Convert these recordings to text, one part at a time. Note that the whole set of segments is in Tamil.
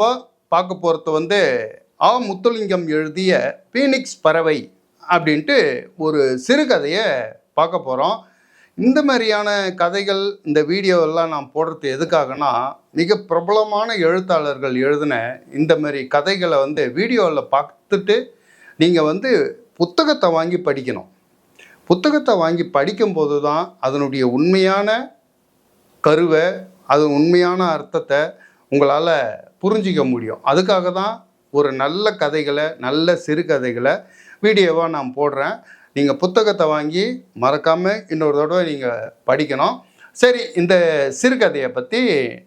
இப்போ பார்க்க போகிறது முத்துலிங்கம் எழுதிய பீனிக்ஸ் பறவை அப்படின்ட்டு ஒரு சிறுகதையை பார்க்க போகிறோம். இந்த மாதிரியான கதைகள் இந்த வீடியோவெல்லாம் நான் போடுறது எதுக்காகனா, மிக பிரபலமான எழுத்தாளர்கள் எழுதின இந்த மாதிரி கதைகளை வீடியோவில் பார்த்துட்டு நீங்கள் புத்தகத்தை வாங்கி படிக்கணும். புத்தகத்தை வாங்கி படிக்கும்போது தான் அதனுடைய உண்மையான கருவை, அது உண்மையான அர்த்தத்தை உங்களால் புரிஞ்சிக்க முடியும். அதுக்காக தான் ஒரு நல்ல கதைகளை, நல்ல சிறுகதைகளை வீடியோவாக நான் போடுறேன். நீங்கள் புத்தகத்தை வாங்கி மறக்காமல் இன்னொரு தடவை நீங்கள் படிக்கணும். சரி, இந்த சிறுகதையை பற்றி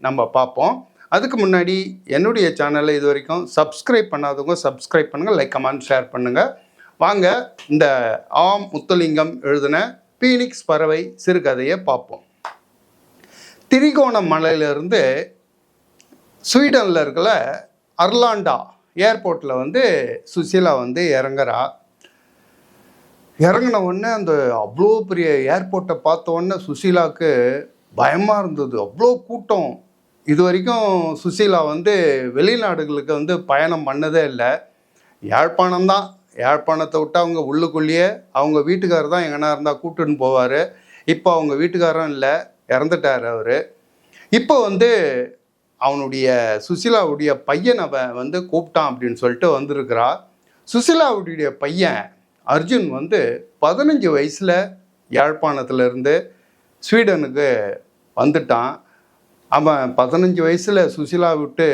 நம்ம பார்ப்போம். அதுக்கு முன்னாடி என்னுடைய சேனலை இது வரைக்கும் சப்ஸ்கிரைப் பண்ணாதவங்க சப்ஸ்கிரைப் பண்ணுங்கள், லைக், கமெண்ட், ஷேர் பண்ணுங்கள். வாங்க இந்த முத்துலிங்கம் எழுதின பீனிக்ஸ் பறவை சிறுகதையை பார்ப்போம். திரிகோணமலையிலிருந்து ஸ்வீடனில் இருக்கிற அர்லாண்டா ஏர்போர்ட்டில் சுசீலா இறங்குறா. இறங்கின உடனே அந்த அவ்வளோ பெரிய ஏர்போர்ட்டை பார்த்த உடனே சுசீலாவுக்கு பயமாக இருந்தது. அவ்வளோ கூட்டம். இது வரைக்கும் சுசீலா வெளிநாடுகளுக்கு பயணம் பண்ணதே இல்லை. யாழ்ப்பாணம் தான். யாழ்ப்பாணத்தை விட்டு அவங்க உள்ளுக்குள்ளேயே அவங்க வீட்டுக்காரர் தான் எங்கன்னா இருந்தால் கூப்பிட்டுன்னு போவார். இப்போ அவங்க வீட்டுக்காரரும் இல்லை, இறந்துட்டார் அவர். இப்போ அவனுடைய சுசீலாவுடைய பையனை கூப்பிட்டான் அப்படின்னு சொல்லிட்டு வந்திருக்கிறா. சுசீலாவுடைய பையன் அர்ஜுன் 15 வயசில் யாழ்ப்பாணத்துலேருந்து ஸ்வீடனுக்கு வந்துட்டான். அவன் 15 வயசில் சுசீலா விட்டு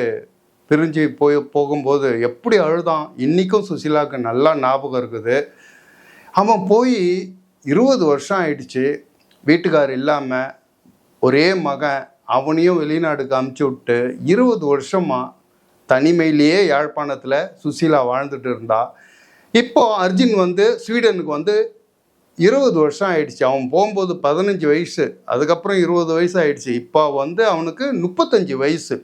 பிரிஞ்சு போகும்போது எப்படி அழுதான். இன்றைக்கும் சுசீலாவுக்கு நல்லா ஞாபகம் இருக்குது. அவன் போய் 20 வருஷம் ஆயிடுச்சு. வீட்டுக்கார் இல்லாமல் ஒரே மகன், அவனையும் வெளிநாடுக்கு அமுச்சு விட்டு 20 வருஷமாக தனிமையிலேயே யாழ்ப்பாணத்தில் சுசீலா வாழ்ந்துட்டு இருந்தா. இப்போ அர்ஜுன் ஸ்வீடனுக்கு 20 வருஷம் ஆயிடுச்சு. அவன் போகும்போது 15 வயசு, அதுக்கப்புறம் 20 வயசு ஆயிடுச்சு. இப்போ அவனுக்கு 35 வயசு.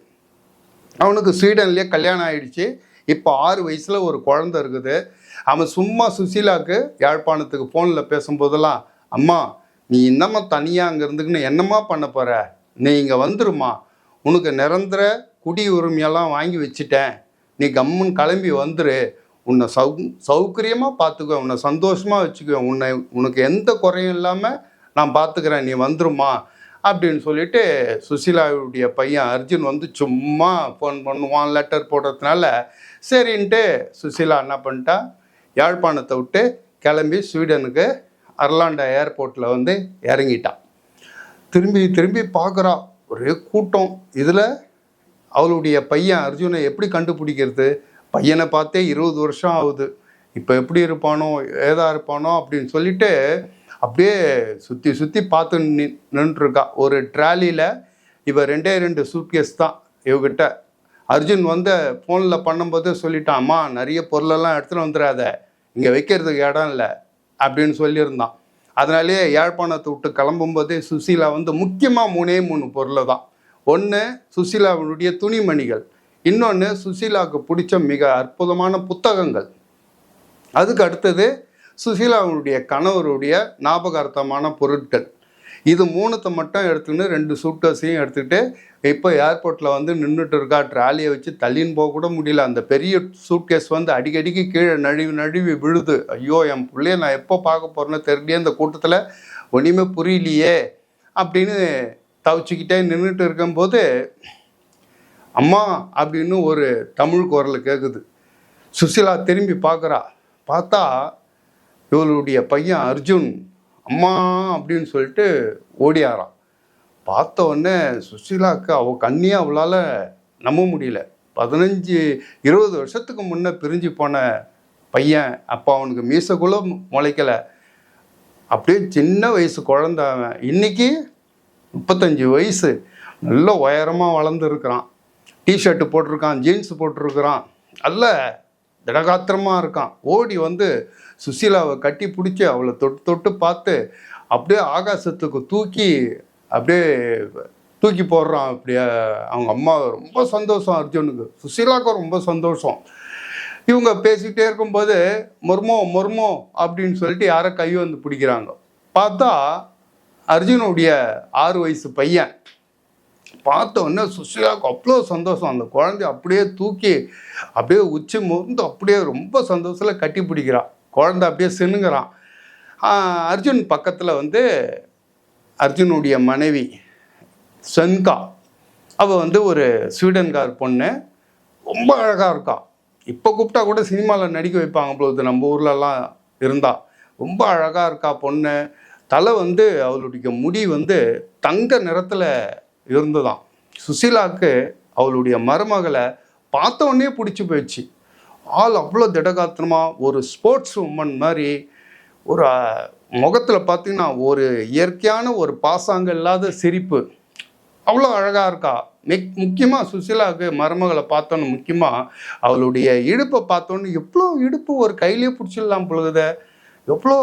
அவனுக்கு ஸ்வீடன்லேயே கல்யாணம் ஆகிடுச்சு. இப்போ 6 வயசில் ஒரு குழந்தை இருக்குது. அவன் சும்மா சுசீலாவுக்கு யாழ்ப்பாணத்துக்கு ஃபோனில் பேசும்போதெல்லாம், அம்மா நீ என்னம்மா தனியாக அங்கே இருந்துக்குன்னு என்னம்மா பண்ண போகிற, நீ இங்கே வந்துருமா, உனக்கு நிரந்தர குடி உரிமையெல்லாம் வாங்கி வச்சுட்டேன், நீ கம்முன்னு கிளம்பி வந்துரு, உன்னை சௌகரியமாக பார்த்துக்குவேன், உன்னை சந்தோஷமாக வச்சுக்குவேன், உனக்கு எந்த குறையும் இல்லாமல் நான் பார்த்துக்கிறேன், நீ வந்துருமா அப்படின்னு சொல்லிட்டு சுசீலாவுடைய பையன் அர்ஜுன் சும்மா ஃபோன் பண்ணுவான் லெட்டர் போடுறதுனால சரின்ட்டு சுசீலா என்ன பண்ணிட்டா, யாழ்ப்பாணத்தை விட்டு கிளம்பி ஸ்வீடனுக்கு அர்லாண்டா ஏர்போர்ட்டில் இறங்கிட்டான். திரும்பி பார்க்குறா, ஒரே கூட்டம். இதில் அவளுடைய பையன் அர்ஜுனை எப்படி கண்டுபிடிக்கிறது? பையனை பார்த்தே 20 வருஷம் ஆகுது. இப்போ எப்படி இருப்பானோ ஏதா இருப்பானோ அப்படின்னு சொல்லிட்டு அப்படியே சுற்றி பார்த்து நின்றுருக்கா. ஒரு ட்ராலியில் இவ 2 சூட்கேஸ் தான் இவகிட்ட. அர்ஜுன் ஃபோனில் பண்ணும்போது சொல்லிட்டான், அம்மா நிறைய பொருளெல்லாம் எடுத்துகிட்டு வந்துடாத, இங்கே வைக்கிறதுக்கு இடம் இல்லை அப்படின்னு சொல்லியிருந்தான். அதனாலே யாழ்ப்பாணத்தை விட்டு கிளம்பும்போதே சுசீலா முக்கியமாக 3 பொருளை தான். ஒன்று சுசீலாவுடைய துணிமணிகள், இன்னொன்று சுசீலாவுக்கு பிடிச்ச மிக அற்புதமான புத்தகங்கள், அதுக்கு அடுத்தது சுசீலாவுடைய கணவருடைய ஞாபகார்த்தமான பொருட்கள். இது 3 மட்டும் எடுத்துக்கின்னு 2 சூட்கேஸையும் எடுத்துக்கிட்டு இப்போ ஏர்போர்ட்டில் நின்றுட்டு இருக்கா. ட்ராலியை வச்சு தள்ளின்னு போக கூட முடியல. அந்த பெரிய சூட்கேஸ் அடிக்கடிக்கு கீழே நழுவி விழுது. ஐயோ, என் பிள்ளைய நான் எப்போ பார்க்க போகிறேன்னு தெரியலையே, இந்த கூட்டத்தில் ஒன்றுமே புரியலையே அப்படின்னு தவிச்சிக்கிட்டே நின்றுட்டு இருக்கும்போது அம்மா அப்படின்னு ஒரு தமிழ் குரல் கேட்குது. சுசீலா திரும்பி பார்க்குறா. பார்த்தா இவளுடைய பையன் அர்ஜுன் அம்மா அப்படின்னு சொல்லிட்டு ஓடியாரான். பார்த்த உடனே சுசீலாவுக்கு அவள் கண்ணியாக அவளால் நம்ப முடியல. 15-20 வருஷத்துக்கு முன்னே பிரிஞ்சு போன பையன், அப்போ அவனுக்கு மீசக்குள்ள முளைக்கலை, அப்படியே சின்ன வயசு குழந்த. அவன் இன்னைக்கு 35 வயசு, நல்ல உயரமாக வளர்ந்துருக்கிறான். டிஷர்ட்டு போட்டிருக்கான், ஜீன்ஸ் போட்டிருக்கிறான், நல்ல திடகாத்திரமாக இருக்கான். ஓடி சுசீலாவை கட்டி பிடிச்சி அவளை தொட்டு பார்த்து அப்படியே ஆகாசத்துக்கு தூக்கி போடுறான். அப்படியே அவங்க அம்மா ரொம்ப சந்தோஷம் அர்ஜுனுக்கு, சுசீலாவுக்கும் ரொம்ப சந்தோஷம். இவங்க பேசிக்கிட்டே இருக்கும்போது மொர்மோ அப்படின்னு சொல்லிட்டு யாரை கை பிடிக்கிறாங்க. பார்த்தா அர்ஜுனுடைய 6 வயசு பையன் பார்த்த உடனே சுஷீலாவுக்கு அவ்வளோ சந்தோஷம். அந்த குழந்தைய அப்படியே தூக்கி அப்படியே உச்சி முறிந்து அப்படியே ரொம்ப சந்தோஷத்தில் கட்டி பிடிக்கிறான். குழந்தை அப்படியே சினுங்கிறான். அர்ஜுன் பக்கத்தில் வந்து அர்ஜுனுடைய மனைவி சென்கா, அவள் வந்து ஒரு ஸ்வீடன்கார் பொண்ணு, ரொம்ப அழகாக இருக்கா. இப்போ கூப்பிட்டா கூட சினிமாவில் நடிக்க வைப்பாங்க பொழுது, நம்ம ஊர்லலாம் இருந்தால். ரொம்ப அழகாக இருக்கா பொண்ணு. தலை வந்து அவளுடைய முடி வந்து தங்க நிறத்தில் இருந்துதான். சுசீலாவுக்கு அவளுடைய மருமகளை பார்த்த உடனே பிடிச்சி போயிடுச்சு. ஆள் அவ்வளோ திடகாத்திரமாக ஒரு ஸ்போர்ட்ஸ் உமன் மாதிரி, ஒரு முகத்தில் பார்த்தீங்கன்னா ஒரு இயற்கையான ஒரு பாசாங்க இல்லாத சிரிப்பு, அவ்வளோ அழகாக இருக்கா. முக்கியமாக சுசீலாவுக்கு மருமகளை பார்த்தோன்னு, முக்கியமாக அவளுடைய இடுப்பை பார்த்தோன்னு, எவ்வளோ இடுப்பு ஒரு கையிலே பிடிச்சிடலாம் பொழுத, எவ்வளோ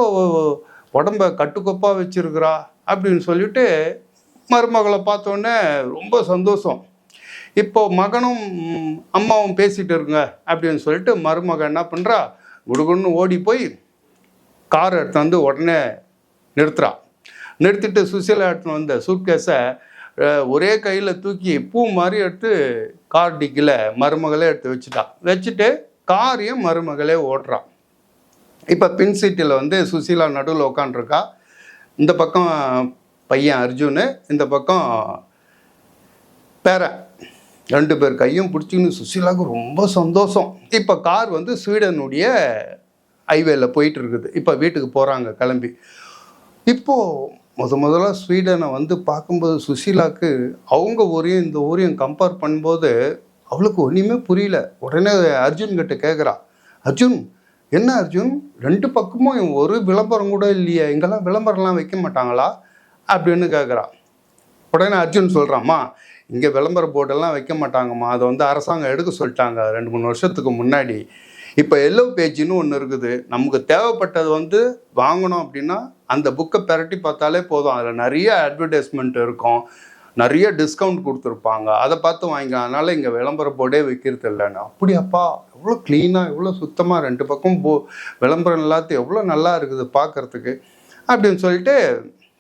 உடம்ப கட்டுக்கோப்பாக வச்சுருக்கிறா அப்படின்னு சொல்லிட்டு மருமகளை பார்த்தோன்னே ரொம்ப சந்தோஷம். இப்போ மகனும் அம்மாவும் பேசிகிட்டு இருக்குங்க அப்படின்னு சொல்லிட்டு மருமகன் என்ன பண்ணுறா, குடுகுன்னு ஓடி போய் கார் எடுத்து வந்து உடனே நிறுத்துறா. நிறுத்திட்டு சுசீலா எடுத்துன்னு வந்த சூட்கேஸை ஒரே கையில் தூக்கி பூ மாதிரி எடுத்து கார் டிக்கில் மருமகளே எடுத்து வச்சுட்டு காரையும் மருமகளே ஓட்டுறான். இப்போ பின் சீட்டில் வந்து சுசீலா நடுவில் உட்காண்ட்ருக்கா. இந்த பக்கம் பையன் அர்ஜுனு, இந்த பக்கம் பேரன், 2 பேர் கையும் பிடிச்சின்னு சுசீலாவுக்கு ரொம்ப சந்தோஷம். இப்போ கார் வந்து ஸ்வீடனுடைய ஹைவேல போயிட்டு இருக்குது. இப்போ வீட்டுக்கு போகிறாங்க கிளம்பி. இப்போது முதல்ல ஸ்வீடனை வந்து பார்க்கும்போது சுசீலாவுக்கு அவங்க ஊரையும் இந்த ஊரையும் கம்பேர் பண்ணும்போது அவளுக்கு ஒன்றுமே புரியல. உடனே அர்ஜுன் கிட்ட கேட்குறா, அர்ஜுன் என்ன அர்ஜுன், 2 பக்கமும் ஒரு விளம்பரம் கூட இல்லையே, இங்கெல்லாம் விளம்பரம்லாம் வைக்க மாட்டாங்களா அப்படின்னு கேட்குறா. உடனே அர்ஜுன் சொல்கிறாம்மா, இங்கே விளம்பர போர்டெல்லாம் வைக்க மாட்டாங்கம்மா, அதை வந்து அரசாங்கம் எடுக்க சொல்லிட்டாங்க 2-3 வருஷத்துக்கு முன்னாடி. இப்போ எல்லோ பேஜின்னு ஒன்று இருக்குது. நமக்கு தேவைப்பட்டது வந்து வாங்கணும் அப்படின்னா அந்த புக்கை பெரட்டி பார்த்தாலே போதும். அதில் நிறைய அட்வர்டைஸ்மெண்ட் இருக்கும், நிறைய டிஸ்கவுண்ட் கொடுத்துருப்பாங்க, அதை பார்த்து வாங்கிக்கலாம். அதனால் இங்கே விளம்பர போர்டே வைக்கிறது இல்லைன்னு. அப்படியாப்பா, எவ்வளோ க்ளீனாக எவ்வளோ சுத்தமாக 2 பக்கம் விளம்பரம் எல்லாத்தையும் எவ்வளோ நல்லா இருக்குது பார்க்குறதுக்கு அப்படின்னு சொல்லிட்டு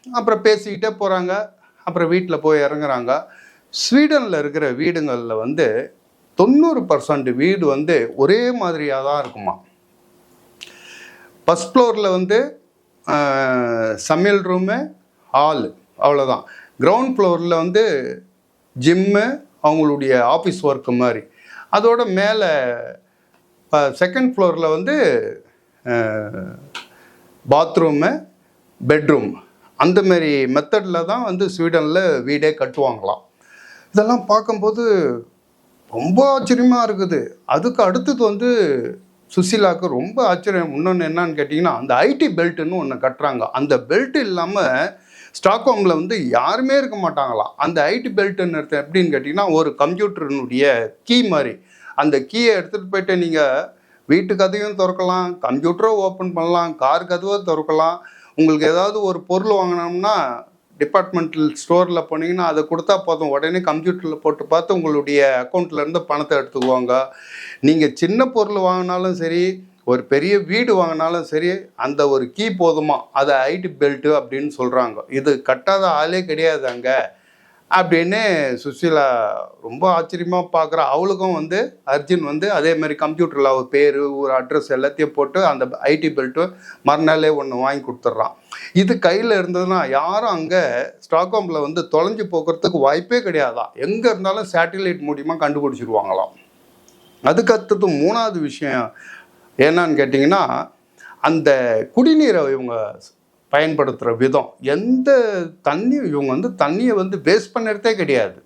அப்புறம் பேசிக்கிட்டே போகிறாங்க. அப்புறம் வீட்டில் போய் இறங்குறாங்க. ஸ்வீடனில் இருக்கிற வீடுங்களில் வந்து 90% வீடு வந்து ஒரே மாதிரியாக தான் இருக்குமா. ஃபஸ்ட் ஃப்ளோரில் வந்து சமையல் ரூமு, ஹாலு, அவ்வளோதான். கிரவுண்ட் ஃப்ளோரில் வந்து ஜிம்மு, அவங்களுடைய ஆஃபீஸ் ஒர்க்கு மாதிரி. அதோட மேலே செகண்ட் ஃப்ளோரில் வந்து பாத்ரூமு, பெட்ரூம், அந்தமாரி மெத்தடில் தான் வந்து ஸ்வீடனில் வீடே கட்டுவாங்களாம். இதெல்லாம் பார்க்கும்போது ரொம்ப ஆச்சரியமாக இருக்குது. அதுக்கு அடுத்தது வந்து சுசீலாவுக்கு ரொம்ப ஆச்சரியம் இன்னொன்று என்னன்னு கேட்டிங்கன்னா, அந்த ஐடி பெல்ட்டுன்னு ஒன்று கட்டுறாங்க. அந்த பெல்ட் இல்லாமல் ஸ்டாக்ஹோமில் வந்து யாருமே இருக்க மாட்டாங்களாம். அந்த ஐடி பெல்ட்டுன்னு எடுத்து எப்படின்னு கேட்டிங்கன்னா, ஒரு கம்ப்யூட்டரினுடைய கீ மாதிரி. அந்த கீயை எடுத்துகிட்டு போய்ட்டு நீங்கள் வீட்டு கதவையும் திறக்கலாம், கம்ப்யூட்டரும் ஓப்பன் பண்ணலாம், கார் கதவை திறக்கலாம். உங்களுக்கு ஏதாவது ஒரு பொருள் வாங்கினோம்னா டிபார்ட்மெண்டல் ஸ்டோரில் போனீங்கன்னா அதை கொடுத்தா போதும், உடனே கம்ப்யூட்டரில் போட்டு பார்த்து உங்களுடைய அக்கௌண்ட்லேருந்து பணத்தை எடுத்துக்குவாங்க. நீங்கள் சின்ன பொருள் வாங்கினாலும் சரி, ஒரு பெரிய வீடு வாங்கினாலும் சரி, அந்த ஒரு கீ போதுமா, அதை ஐடி பெல்ட்டு அப்படின்னு சொல்கிறாங்க. இது கட்டாத ஆளே கிடையாது அங்கே அப்படின்னு சுசீலா ரொம்ப ஆச்சரியமாக பார்க்குறா. அவளுக்கும் வந்து அர்ஜுன் வந்து அதேமாதிரி கம்ப்யூட்டரில் அவர் பேர், ஒரு அட்ரஸ் எல்லாத்தையும் போட்டு அந்த ஐடி பெல்ட்டு மறுநாளே ஒன்று வாங்கி கொடுத்துட்றான். இது கையில் இருந்ததுன்னா யாரும் அங்கே ஸ்டாக்ஹோமில் வந்து தொலைஞ்சு போக்குறதுக்கு வாய்ப்பே கிடையாதான். எங்கே இருந்தாலும் சேட்டிலைட் மூலிமா கண்டுபிடிச்சிருவாங்களாம். அதுக்கு அடுத்தது 3வது விஷயம் என்னன்னு கேட்டிங்கன்னா, அந்த குடிநீரை இவங்க பயன்படுத்துகிற விதம். எந்த தண்ணியும் இவங்க வந்து தண்ணியை வந்து வேஸ்ட் பண்ணுறதே கிடையாது.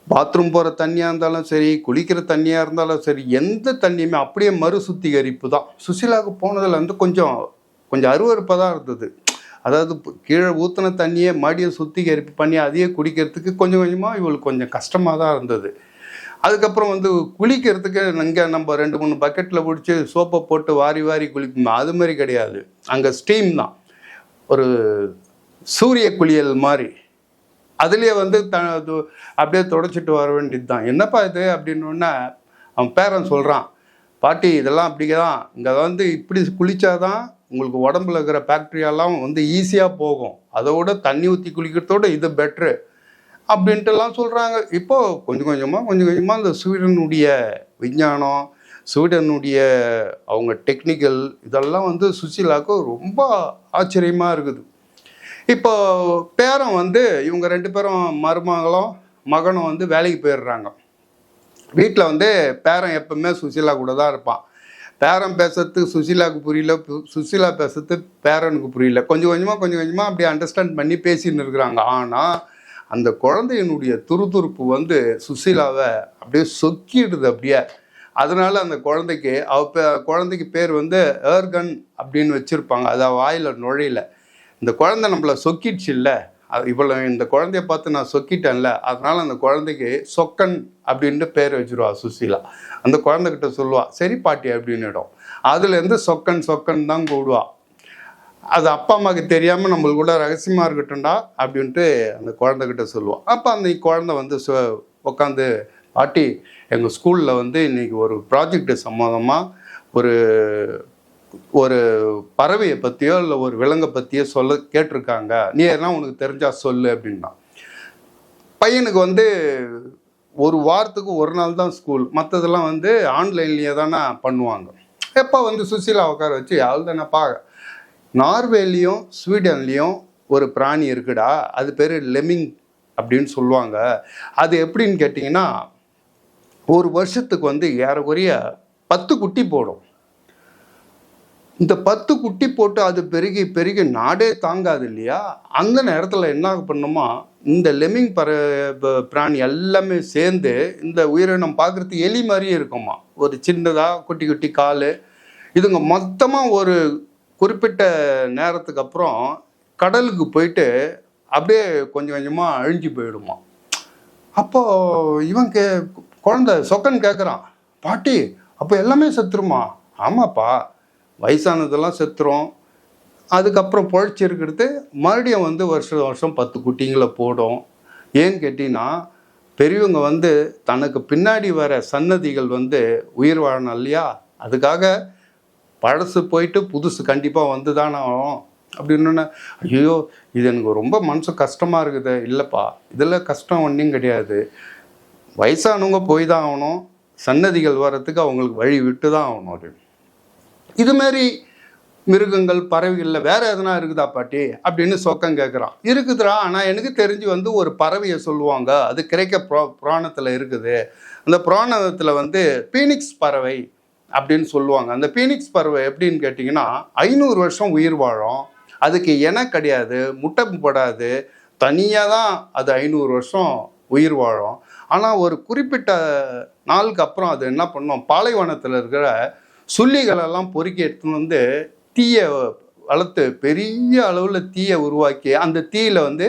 பாத்ரூம் போகிற தண்ணியாக இருந்தாலும் சரி, குளிக்கிற தண்ணியாக இருந்தாலும் சரி, எந்த தண்ணியுமே அப்படியே மறு சுத்திகரிப்பு தான். சுசீலாவுக்கு போனதில் வந்து கொஞ்சம் அருவருப்பாக தான் இருந்தது. அதாவது கீழே ஊற்றின தண்ணியை மறுபடியும் சுத்திகரிப்பு பண்ணி அதையே குடிக்கிறதுக்கு கொஞ்சம் கொஞ்சமாக இவளுக்கு கொஞ்சம் கஷ்டமாக தான் இருந்தது. அதுக்கப்புறம் வந்து குளிக்கிறதுக்கு இங்கே நம்ம 2-3 பக்கெட்டில் பிடிச்சி சோப்பை போட்டு வாரி வாரி குளிப்போம், அது மாதிரி கிடையாது. அங்கே ஸ்டீம் தான், ஒரு சூரிய குளியல் மாதிரி. அதுலேயே வந்து அப்படியே தொடச்சிட்டு வர வேண்டியது தான். என்னப்பா இது அப்படின்னோடனே அவன் பேரன் சொல்கிறான், பாட்டி இதெல்லாம் அப்படி தான், இங்கே வந்து இப்படி குளித்தாதான் உங்களுக்கு உடம்புல இருக்கிற பாக்டீரியாலாம் வந்து ஈஸியாக போகும், அதை விட தண்ணி ஊற்றி குளிக்கிறதோட இது பெட்ரு அப்படின்ட்டுலாம் சொல்கிறாங்க. இப்போது கொஞ்சம் கொஞ்சமாக இந்த ஸ்வீடனுடைய விஞ்ஞானம், ஸ்வீடனுடைய அவங்க டெக்னிக்கல் இதெல்லாம் வந்து சுசீலாவுக்கு ரொம்ப ஆச்சரியமாக இருக்குது. இப்போ பேரன் வந்து இவங்க 2 பேரும் மருமகளும் மகனும் வந்து வேலைக்கு போயிடுறாங்க. வீட்டில் வந்து பேரன் எப்பவுமே சுசீலா கூட தான் இருப்பான். பேரன் பேசுறது சுசீலாவுக்கு புரியல, சுசீலா பேசுறது பேரனுக்கு புரியல. கொஞ்சம் கொஞ்சமாக அப்படியே அண்டர்ஸ்டாண்ட் பண்ணி பேசின்னு இருக்கிறாங்க. ஆனால் அந்த குழந்தையினுடைய துருதுருப்பு வந்து சுசீலாவை அப்படியே சொக்கிடுது அப்படியே. அதனால அந்த குழந்தைக்கு பேர் வந்து ஏர்கன் அப்படின்னு வச்சுருப்பாங்க. அதை வாயில் நுழையில. இந்த குழந்தை நம்மளை சொக்கிடுச்சு இல்லை, இவ்வளோ இந்த குழந்தைய பார்த்து நான் சொக்கிட்டேன்ல, அதனால் அந்த குழந்தைக்கு சொக்கன் அப்படின்ட்டு பேர் வச்சுருவா சுசீலா. அந்த குழந்தைகிட்ட சொல்லுவா சரி பாட்டி அப்படின்னுடும். அதுலேருந்து சொக்கன் தான் கூடுவா. அது அப்பா அம்மாவுக்கு தெரியாமல் நம்மளுக்கு கூட ரகசியமாக இருக்கட்டும்டா அப்படின்ட்டு அந்த குழந்தைகிட்ட சொல்லுவாள். அப்போ அந்த குழந்தை வந்து உட்காந்து பாட்டி எங்கள் ஸ்கூலில் வந்து இன்றைக்கி ஒரு ப்ராஜெக்டு சம்மந்தமாக ஒரு ஒரு பறவையை பற்றியோ இல்லை ஒரு விலங்கை பற்றியோ சொல்ல கேட்டிருக்காங்க, நீ எதனா உனக்கு தெரிஞ்சால் சொல்லு அப்படின்னா. பையனுக்கு வந்து ஒரு வாரத்துக்கு ஒரு நாள் தான் ஸ்கூல், மற்றதெல்லாம் வந்து ஆன்லைன்லேயே தானே பண்ணுவாங்க. எப்போ வந்து சுசீலா உட்கார வச்சு அவள் தானேப்பா, நார்வேலையும் ஸ்வீடன்லேயும் ஒரு பிராணி இருக்குடா, அது பேர் லெமிங் அப்படின்னு சொல்லுவாங்க. அது எப்படின்னு கேட்டிங்கன்னா ஒரு வருஷத்துக்கு வந்து ஏறக்குறைய 10 குட்டி போடும். இந்த 10 குட்டி போட்டு அது பெருகி நாடே தாங்காது இல்லையா. அந்த நேரத்தில் என்ன பண்ணுமா, இந்த லெமிங் பிராணி எல்லாமே சேர்ந்து இந்த உயிரினம் பார்க்குறதுக்கு எலி மாதிரியே இருக்குமா, ஒரு சின்னதாக குட்டி கால். இதுங்க மொத்தமாக ஒரு குறிப்பிட்ட நேரத்துக்கு அப்புறம் கடலுக்கு போயிட்டு அப்படியே கொஞ்சம் கொஞ்சமாக அழிஞ்சு போயிடுமா. அப்போது இவன் குழந்தை சொக்கன் கேட்குறான், பாட்டி அப்போ எல்லாமே செத்துருமா? ஆமாப்பா, வயசானதெல்லாம் செத்துரும், அதுக்கப்புறம் பொழைச்சி இருக்கிறது மறுபடியும் வந்து வருஷம் 10 குட்டிங்களை போடும். ஏன்னு கேட்டிங்கன்னா பெரியவங்க வந்து தனக்கு பின்னாடி வர சன்னதிகள் வந்து உயிர் வாழணும் இல்லையா, அதுக்காக பழசு போயிட்டு புதுசு கண்டிப்பாக வந்து தானே ஆகும் அப்படின்னு. ஐயோ இது எனக்கு ரொம்ப மனசு கஷ்டமாக இருக்குது. இல்லைப்பா, இதில் கஷ்டம் ஒன்றும் கிடையாது, வயசானவங்க போய் தான் ஆகணும், சன்னதிகள் வர்றதுக்கு அவங்களுக்கு வழி விட்டு தான் ஆகணும் அப்படின்னு. இதுமாரி மிருகங்கள் பறவைகளில் வேறு எதனா இருக்குதா பாட்டி அப்படின்னு சொக்கம் கேட்குறான். இருக்குதுடா, ஆனால் எனக்கு தெரிஞ்சு வந்து ஒரு பறவையை சொல்லுவாங்க, அது கிரேக்க புராணத்தில் இருக்குது. அந்த புராணத்தில் வந்து பீனிக்ஸ் பறவை அப்படின்னு சொல்லுவாங்க. அந்த பீனிக்ஸ் பறவை எப்படின்னு கேட்டிங்கன்னா 500 வருஷம் உயிர் வாழும், அதுக்கு இணை கிடையாது, முட்டை போடாது, தனியாக தான் அது 500 வருஷம் உயிர் வாழும். ஆனால் ஒரு குறிப்பிட்ட நாளுக்கு அப்புறம் அது என்ன பண்ணும், பாலைவனத்தில் இருக்கிற சுள்ளிகளெல்லாம் பொறுக்கி எடுத்துன்னு வந்து தீயை வளர்த்து பெரிய அளவில் தீயை உருவாக்கி அந்த தீயில் வந்து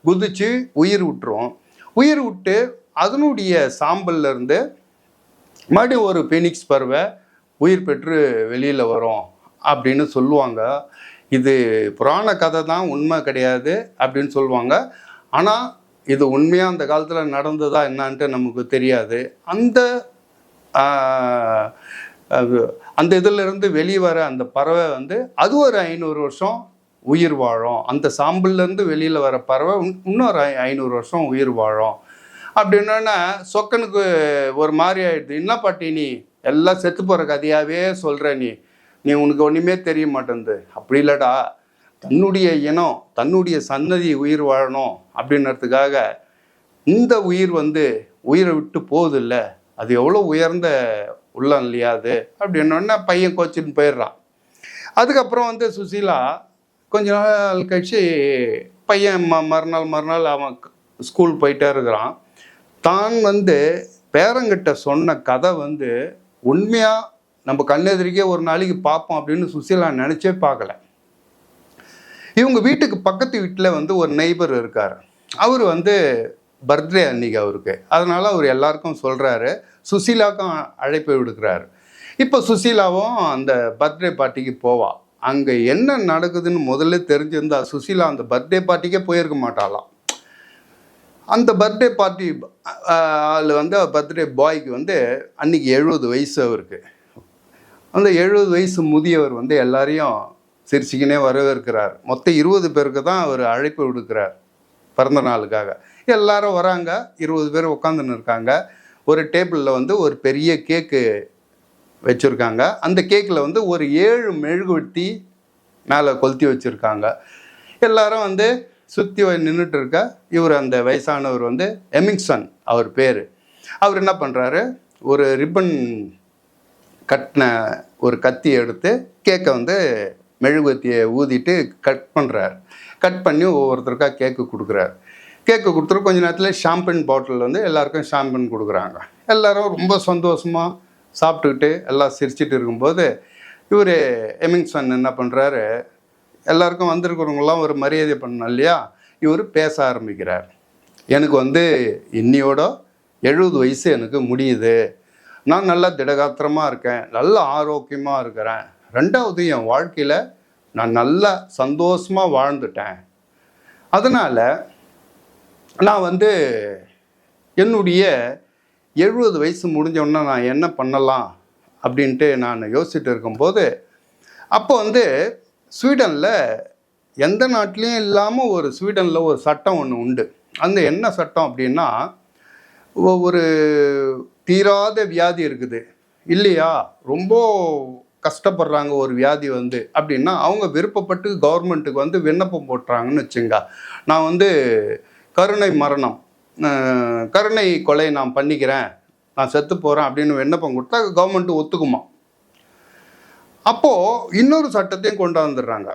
குதித்து உயிர் விட்டுரும். உயிர் விட்டு அதனுடைய சாம்பல்லேருந்து மறுபடியும் ஒரு பீனிக்ஸ் பறவை உயிர் பெற்று வெளியில் வரும் அப்படின்னு சொல்லுவாங்க. இது புராண கதை தான், உண்மை கிடையாது அப்படின்னு சொல்லுவாங்க. ஆனால் இது உண்மையாக அந்த காலத்தில் நடந்ததா என்னான்ட்டு நமக்கு தெரியாது. அந்த இதிலிருந்து வெளியே வர அந்த பறவை வந்து அது ஒரு 500 வருஷம் உயிர் வாழும். அந்த சாம்பல்லேருந்து வெளியில் வர பறவை இன்னொரு 500 வருஷம் உயிர் வாழும் அப்படின்னா சொக்கனுக்கு ஒரு மாதிரி ஆயிடுது. என்ன பாட்டி நீ எல்லாம் செத்து போகிற கதையாகவே சொல்கிற, நீ உனக்கு ஒன்றுமே தெரிய மாட்டேங்குது. அப்படி இல்லைடா, தன்னுடைய இனம் தன்னுடைய சன்னதி உயிர் வாழணும் அப்படின்றதுக்காக இந்த உயிர் வந்து உயிரை விட்டு போகுது இல்லை, அது எவ்வளோ உயர்ந்த உள்ளம் இல்லையா அது அப்படின்னோடனே பையன் கோச்சின்னு போயிடுறான். அதுக்கப்புறம் வந்து சுசீலா கொஞ்ச நாள் கழிச்சு பையன் மறுநாள் அவன் ஸ்கூல் போயிட்டே இருக்கிறான். தான் வந்து பேரங்கிட்ட சொன்ன கதை வந்து உண்மையாக நம்ம கண்ணெதிரிக்கே ஒரு நாளைக்கு பார்ப்போம் அப்படின்னு சுசீலா நினச்சே பார்க்கல. இவங்க வீட்டுக்கு பக்கத்து வீட்டில் வந்து ஒரு நெய்பர் இருக்கார். அவர் வந்து பர்த்டே அன்றைக்கி அவருக்கு, அதனால் அவர் எல்லாருக்கும் சொல்கிறாரு, சுசீலாவுக்கும் அழைப்பு விடுக்கிறாரு. இப்போ சுசீலாவும் அந்த பர்த்டே பார்ட்டிக்கு போவா. அங்கே என்ன நடக்குதுன்னு முதல்ல தெரிஞ்சிருந்தா சுசீலா அந்த பர்த்டே பார்ட்டிக்கே போயிருக்க மாட்டாளாம். அந்த பர்த்டே பார்ட்டி வந்து பர்த்டே பாய்க்கு வந்து அன்றைக்கி 70 வயசு அவருக்கு. அந்த 70 வயசு முதியவர் வந்து எல்லாரையும் சிரிச்சிக்கினே வரவேற்கிறார். மொத்தம் 20 பேருக்கு தான் அவர் அழைப்பு விடுக்கிறார். பிறந்த நாளுக்காக. எல்லாரும் வராங்க, 20 பேர் உட்காந்துன்னு இருக்காங்க. ஒரு டேபிளில் வந்து ஒரு பெரிய கேக்கு வச்சுருக்காங்க. அந்த கேக்கில் வந்து ஒரு 7 மெழுகுவர்த்தி மேலே கொளுத்தி வச்சுருக்காங்க. எல்லாரும் வந்து சுற்றி நின்றுட்டு இருக்க இவர் அந்த வயசானவர் வந்து எமிங்சன் அவர் பேர். அவர் என்ன பண்ணுறாரு, ஒரு ரிப்பன் கட்டின ஒரு கத்தி எடுத்து கேக்கை வந்து மெழுகுவர்த்தியை ஊதிட்டு கட் பண்ணுறார். கட் பண்ணி ஒவ்வொருத்தருக்காக கேக்கு கொடுக்குறாரு. கேக்கு கொடுத்துட்டு கொஞ்சம் நேரத்தில் ஷாம்பன் பாட்டில் வந்து எல்லாருக்கும் ஷாம்பன் கொடுக்குறாங்க. எல்லோரும் ரொம்ப சந்தோஷமாக சாப்பிட்டுக்கிட்டு எல்லாம் சிரிச்சிட்டு இருக்கும்போது இவர் எமிங்சன் என்ன பண்ணுறாரு, எல்லாருக்கும் வந்திருக்கிறவங்களாம் ஒரு மரியாதை பண்ணணும் இல்லையா, இவர் பேச ஆரம்பிக்கிறார். எனக்கு வந்து இன்னையோட 70 வயசு எனக்கு முடியுது. நான் நல்லா திடகாத்திரமாக இருக்கேன், நல்ல ஆரோக்கியமாக இருக்கிறேன். ரெண்டாவது என் வாழ்க்கையில் நான் நல்லா சந்தோஷமாக வாழ்ந்துட்டேன். அதனால் நான் வந்து என்னுடைய 70 வயசு முடிஞ்சோடனே நான் என்ன பண்ணலாம் அப்படின்ட்டு நான் யோசிச்சுட்டு இருக்கும்போது, அப்போ வந்து ஸ்வீடனில் எந்த நாட்டிலையும் இல்லாமல் ஒரு ஸ்வீடனில் ஒரு சட்டம் ஒன்று உண்டு. அந்த என்ன சட்டம் அப்படின்னா, ஒரு தீராத வியாதி இருக்குது இல்லையா, ரொம்ப கஷ்டப்படுறாங்க ஒரு வியாதி வந்து அப்படின்னா, அவங்க விருப்பப்பட்டு கவர்மெண்ட்டுக்கு வந்து விண்ணப்பம் போட்டுறாங்கன்னு வச்சுங்க. நான் வந்து கருணை மரணம், கருணை கொலை நான் பண்ணிக்கிறேன், நான் செத்து போகிறேன் அப்படின்னு விண்ணப்பம் கொடுத்தா கவர்மெண்ட்டு ஒத்துக்குமா. அப்போது இன்னொரு சட்டத்தையும் கொண்டு வந்துடுறாங்க.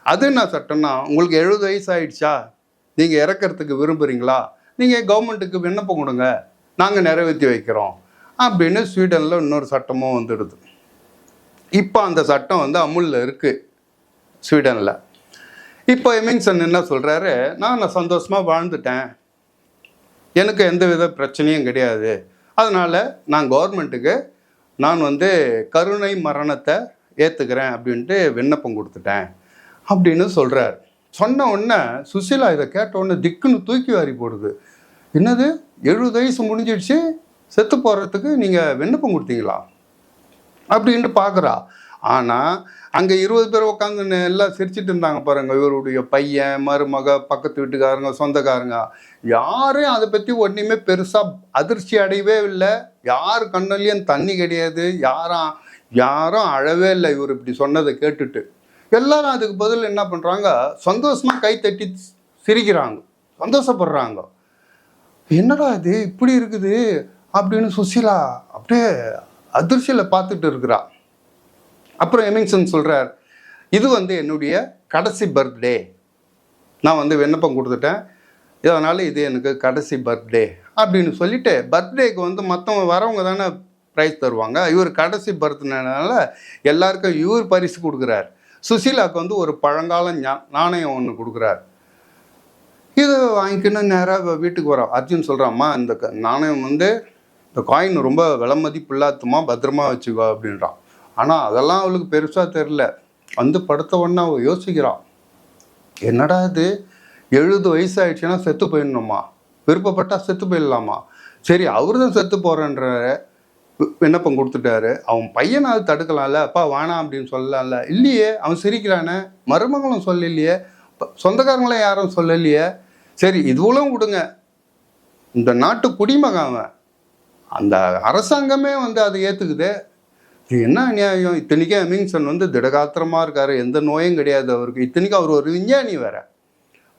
அது என்ன சட்டம்னா, உங்களுக்கு 70 வயசு ஆயிடுச்சா, நீங்கள் இறக்கிறதுக்கு விரும்புகிறீங்களா, நீங்கள் கவர்மெண்ட்டுக்கு விண்ணப்பம் கொடுங்க, நாங்கள் நிறைவேற்றி வைக்கிறோம் அப்படின்னு ஸ்வீடனில் இன்னொரு சட்டமும் வந்துடுது. இப்போ அந்த சட்டம் வந்து அமுலில் இருக்குது ஸ்வீடனில். இப்போ எமிங்சன் என்ன சொல்கிறாரு, நான் சந்தோஷமாக வாழ்ந்துட்டேன், எனக்கு எந்த வித பிரச்சனையும் கிடையாது, அதனால் நான் கவர்மெண்ட்டுக்கு நான் வந்து கருணை மரணத்தை ஏற்றுக்கிறேன் அப்படின்ட்டு விண்ணப்பம் கொடுத்துட்டேன் அப்படின்னு சொல்கிறார். சொன்ன உடனே சுசீலா இதை கேட்ட உடனே திக்குன்னு தூக்கி வாரி போடுது. என்னது, 70 வயசு முடிஞ்சிடுச்சு, செத்து போகிறதுக்கு நீங்கள் விண்ணப்பம் கொடுத்தீங்களா அப்படின்ட்டு பார்க்குறா. ஆனால் அங்கே 20 பேர் உட்காந்து எல்லாம் சிரிச்சிட்டு இருந்தாங்க பாருங்கள். இவருடைய பையன், மருமக, பக்கத்து வீட்டுக்காரங்க, சொந்தக்காரங்க, யாரும் அதை பற்றி ஒன்றுமே பெருசாக அதிர்ச்சி அடையவே இல்லை. யார் கண்ணுலேயும் தண்ணி கிடையாது, யாரும் அழவே இல்லை இவர் இப்படி சொன்னதை கேட்டுட்டு. எல்லாரும் அதுக்கு பதில் என்ன பண்ணுறாங்க, சந்தோஷமாக கை தட்டி சிரிக்கிறாங்க, சந்தோஷப்படுறாங்க. என்னடா இது இப்படி இருக்குது அப்படின்னு சுசீலா அப்படியே அதிர்ச்சியில் பார்த்துட்டு இருக்கிறா. அப்புறம் எமிங்சன் சொல்கிறார், இது வந்து என்னுடைய கடைசி பர்த்டே, நான் வந்து விண்ணப்பம் கொடுத்துட்டேன், இதனால் இது எனக்கு கடைசி பர்த்டே அப்படின்னு சொல்லிட்டு, பர்த்டேக்கு வந்து மற்றவங்க வரவங்க தானே ப்ரைஸ் தருவாங்க, இவர் கடைசி பர்த்டேனால எல்லாருக்கும் இவர் பரிசு கொடுக்குறார். சுசீலாவுக்கு வந்து ஒரு பழங்கால நாணயம் ஒன்று கொடுக்குறார். இது வாங்கிக்கணும் நேராக வீட்டுக்கு வரோம். அர்ஜுன் சொல்கிறாம்மா, இந்த நாணயம் வந்து இந்த காயின் ரொம்ப விலை மதிப்பு இல்லாதமா, பத்திரமா வச்சுக்கோ அப்படின்றான். ஆனால் அதெல்லாம் அவளுக்கு பெருசாக தெரில. வந்து படுத்த உடனே அவள் யோசிக்கிறான், என்னடா இது 70 வயசு ஆயிடுச்சுன்னா செத்து போயிடணுமா, விருப்பப்பட்டால் செத்து போயிடலாமா, சரி அவர் தான் செத்து போகிறேன்ற விண்ணப்பம் கொடுத்துட்டாரு, அவன் பையனை அது தடுக்கலாம்ல, அப்பா வேணாம் அப்படின்னு சொல்லலாம்ல. இல்லையே, அவன் சிரிக்கிறானே, மருமகளும் சொல்லலையே, சொந்தக்காரங்களும் யாரும் சொல்லலையே, சரி இதுவும் விடுங்க, இந்த நாட்டு குடிமகன் அவன், அந்த அரசாங்கமே வந்து அதை ஏற்றுக்குது, இது என்ன நியாயம். இத்தனைக்கும் எமிங்சன் வந்து திடகாத்திரமாக இருக்கார், எந்த நோயும் கிடையாது அவருக்கு, இத்தனைக்கும் அவர் ஒரு விஞ்ஞானி வேற,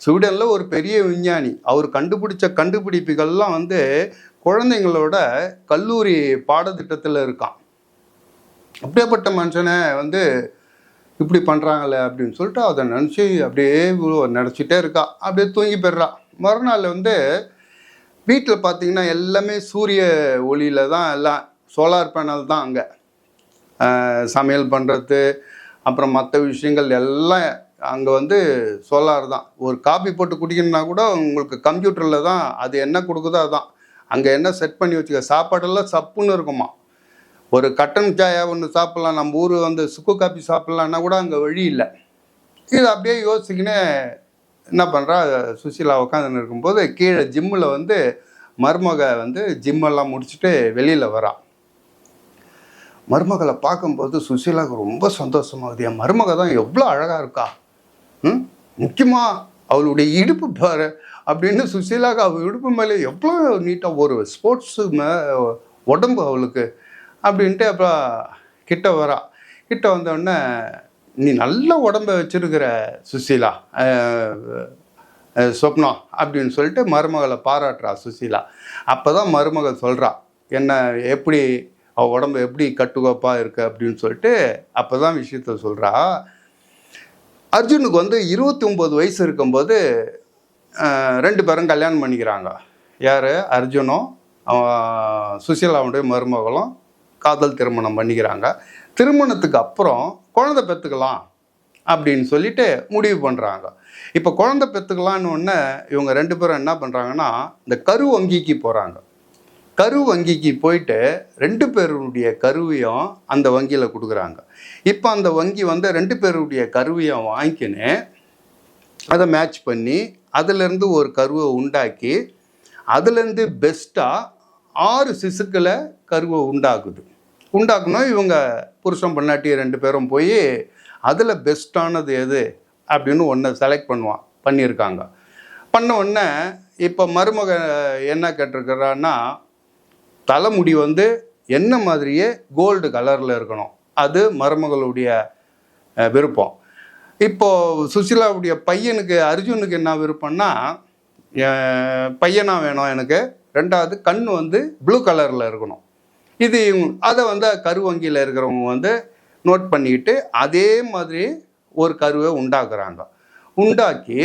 ஸ்வீடனில் ஒரு பெரிய விஞ்ஞானி. அவர் கண்டுபிடிச்ச கண்டுபிடிப்புகள்லாம் வந்து குழந்தைங்களோட கல்லூரி பாடத்திட்டத்தில் இருக்கான். அப்படியேப்பட்ட மனுஷனை வந்து இப்படி பண்ணுறாங்களே அப்படின்னு சொல்லிட்டு அதை நினச்சி அப்படியே நினச்சிட்டே இருக்கா. அப்படியே தூங்கி போயிடுறா. மறுநாள் வந்து வீட்டில் பார்த்திங்கன்னா எல்லாமே சூரிய ஒளியில் தான், எல்லாம் சோலார் பேனல் தான் அங்கே சமையல் பண்ணுறது, அப்புறம் மற்ற விஷயங்கள் எல்லாம் அங்கே வந்து சோலார் தான். ஒரு காபி போட்டு குடிக்கணுன்னா கூட உங்களுக்கு கம்ப்யூட்டரில் தான் அது என்ன கொடுக்குதோ அதான். அங்கே என்ன செட் பண்ணி வச்சுக்க, சாப்பாடெல்லாம் சப்புன்னு இருக்குமா. ஒரு கட்டன் சாயா ஒன்று சாப்பிட்லாம், நம்ம ஊர் வந்து சுக்கு காப்பி சாப்பிட்லான்னா கூட அங்கே வழி இல்லை. இது அப்படியே யோசிச்சுக்கினே என்ன பண்ணுறா, சுசீலா உட்காந்துன்னு இருக்கும்போது கீழே ஜிம்மில் வந்து மருமக வந்து ஜிம்மெல்லாம் முடிச்சுட்டு வெளியில் வரா. மருமகளை பார்க்கும்போது சுசீலாவுக்கு ரொம்ப சந்தோஷமாகுது. என் மருமக தான் எவ்வளோ அழகாக இருக்கா, முக்கியமாக அவளுடைய இடுப்பு பாரு, அப்படின்னு சுசீலாவுக்கு அவள் இடுப்பு மேலே எவ்வளோ நீட்டாக ஒரு ஸ்போர்ட்ஸு உடம்பு அவளுக்கு அப்படின்ட்டு அப்புறம் கிட்ட வரா. கிட்ட வந்தோடனே நீ நல்ல உடம்பை வச்சிருக்கிற சுசீலா, சொப்னா அப்படின்னு சொல்லிட்டு மருமகளை பாராட்டுறா சுசீலா. அப்போ தான் மருமகள் சொல்கிறா என்ன எப்படி அவள் உடம்பு எப்படி கட்டுக்கோப்பாக இருக்கு அப்படின்னு சொல்லிட்டு அப்போ தான் விஷயத்த சொல்கிறா. அர்ஜுனுக்கு வந்து 29 வயசு இருக்கும்போது 2 பேரும் கல்யாணம் பண்ணிக்கிறாங்க. யார்? அர்ஜுனும் சுசீலாவுடைய மருமகளும் காதல் திருமணம் பண்ணிக்கிறாங்க. திருமணத்துக்கு அப்புறம் குழந்தை பெற்றுக்கலாம் அப்படின்னு சொல்லிட்டு முடிவு பண்ணுறாங்க. இப்போ குழந்தை பெற்றுக்கலான்னு ஒன்று இவங்க 2 பேரும் என்ன பண்ணுறாங்கன்னா இந்த கரு வங்கிக்கு போகிறாங்க. கரு வங்கிக்கு போயிட்டு 2 பேருடைய கருவையும் அந்த வங்கியில் கொடுக்குறாங்க. இப்போ அந்த வங்கி வந்து 2 பேருடைய கருவையும் வாங்கிக்கின்னு அதை மேட்ச் பண்ணி அதிலேருந்து ஒரு கருவை உண்டாக்கி அதுலேருந்து பெஸ்ட்டாக 6 சிசுக்களை கருவை உண்டாக்கணும். இவங்க புருஷன் பொண்டாட்டி 2 பேரும் போய் அதில் பெஸ்ட்டானது எது அப்படின்னு ஒன்று செலக்ட் பண்ணியிருக்காங்க. பண்ண உடனே இப்போ மருமக என்ன கேட்டிருக்கிறான்னா தலைமுடி வந்து என்ன மாதிரியே கோல்டு கலரில் இருக்கணும். அது மருமகளுடைய விருப்பம். இப்போது சுசீலாவுடைய பையனுக்கு அர்ஜுனுக்கு என்ன விருப்பம்னா பையனாக வேணும் எனக்கு, 2வது கண் வந்து ப்ளூ கலரில் இருக்கணும். இது அதை வந்து கரு வங்கியில் இருக்கிறவங்க வந்து நோட் பண்ணிக்கிட்டு அதே மாதிரி ஒரு கருவை உண்டாக்கி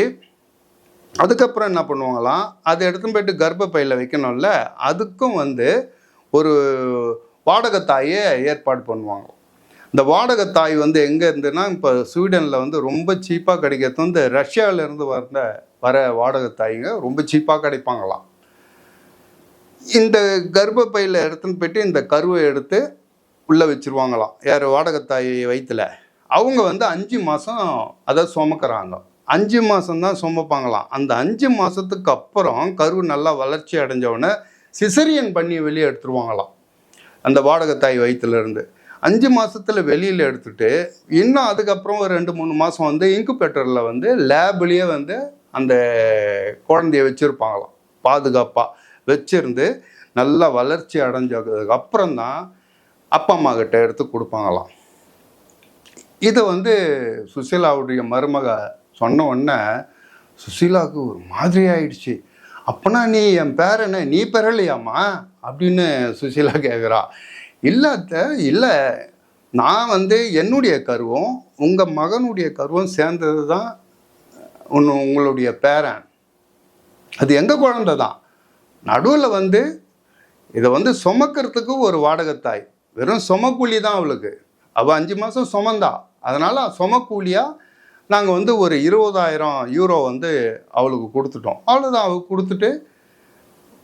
அதுக்கப்புறம் என்ன பண்ணுவாங்களாம், அதை எடுத்துன்னு போய்ட்டு கர்ப்பப்பையில் வைக்கணும்ல, அதுக்கும் வந்து ஒரு வாடகைத்தாயை ஏற்பாடு பண்ணுவாங்க. இந்த வாடகைத்தாய் வந்து எங்கே இருந்துன்னா இப்போ ஸ்வீடனில் வந்து ரொம்ப சீப்பாக கிடைக்கிறது வந்து ரஷ்யாவிலேருந்து வர வாடகைத்தாய்ங்க ரொம்ப சீப்பாக கிடைப்பாங்களாம். இந்த கர்ப்பப்பையில் எடுத்துன்னு போய்ட்டு இந்த கருவை எடுத்து உள்ளே வச்சுருவாங்களாம். யார்? வாடகைத்தாய் வயிற்றுல. அவங்க வந்து 5 மாதம் அதை சுமக்கிறாங்க. 5 மாதம்தான் சுமப்பாங்களாம். அந்த 5 மாதத்துக்கு அப்புறம் கரு நல்லா வளர்ச்சி அடைஞ்சவுடனே சிசரியன் பண்ணி வெளியே எடுத்துருவாங்களாம் அந்த வாடகைத்தாய் வயிற்றுலேருந்து. 5 மாதத்தில் வெளியில் எடுத்துட்டு இன்னும் அதுக்கப்புறம் ஒரு 2-3 மாதம் வந்து இன்குபேட்டரில் வந்து லேப்லேயே வந்து அந்த குழந்தைய வச்சுருப்பாங்களாம். பாதுகாப்பாக வச்சுருந்து நல்லா வளர்ச்சி அடைஞ்சதுக்கு அப்புறம்தான் அப்பா அம்மா கிட்ட எடுத்து கொடுப்பாங்களாம். இதை வந்து சுசீலாவுடைய மருமக சொன்ன உடனே சுசீலாவுக்கு ஒரு மாதிரி ஆயிடுச்சு. அப்போனா நீ என் பேரனை நீ பெறலையாம்மா அப்படின்னு சுசீலா கேட்குறா. இல்லை நான் வந்து என்னுடைய கருவும் உங்கள் மகனுடைய கருவும் சேர்ந்தது தான் உங்களுடைய பேரன். அது எங்கள் குழந்தை தான். நடுவில் வந்து இதை வந்து சுமக்கிறதுக்கு ஒரு வாடகைத்தாய், வெறும் சுமக்கூலி தான் அவளுக்கு. அவள் 5 மாதம் சுமந்தா. அதனால் சுமக்கூலியாக நாங்கள் வந்து ஒரு 20,000 யூரோ வந்து அவளுக்கு கொடுத்துட்டோம். அவ்வளோதான். அவளுக்கு கொடுத்துட்டு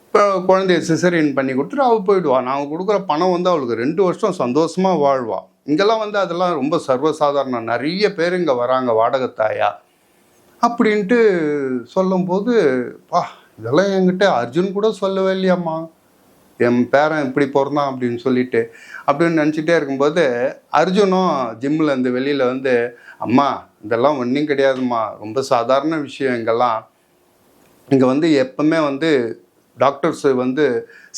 இப்போ குழந்தைய சிசரியன் பண்ணி கொடுத்துட்டு அவள் போயிடுவாள். நாங்கள் கொடுக்குற பணம் வந்து அவளுக்கு 2 வருஷம் சந்தோஷமாக வாழ்வாள். இங்கெல்லாம் வந்து அதெல்லாம் ரொம்ப சர்வசாதாரணம். நிறைய பேர் இங்கே வராங்க வாடகைத்தாயா அப்படின்ட்டு சொல்லும்போது, இதெல்லாம் என்கிட்ட அர்ஜுன் கூட சொல்லவே இல்லையாம்மா, என் பேரன் இப்படி பிறந்தான் அப்படின்னு சொல்லிட்டு அப்படின்னு நினச்சிட்டே இருக்கும்போது அர்ஜுனும் ஜிம்மில் இருந்து வெளியில் வந்து, அம்மா இதெல்லாம் ஒன்றும் கிடையாதும்மா, ரொம்ப சாதாரண விஷயம். இங்கே வந்து எப்பவுமே வந்து டாக்டர்ஸ் வந்து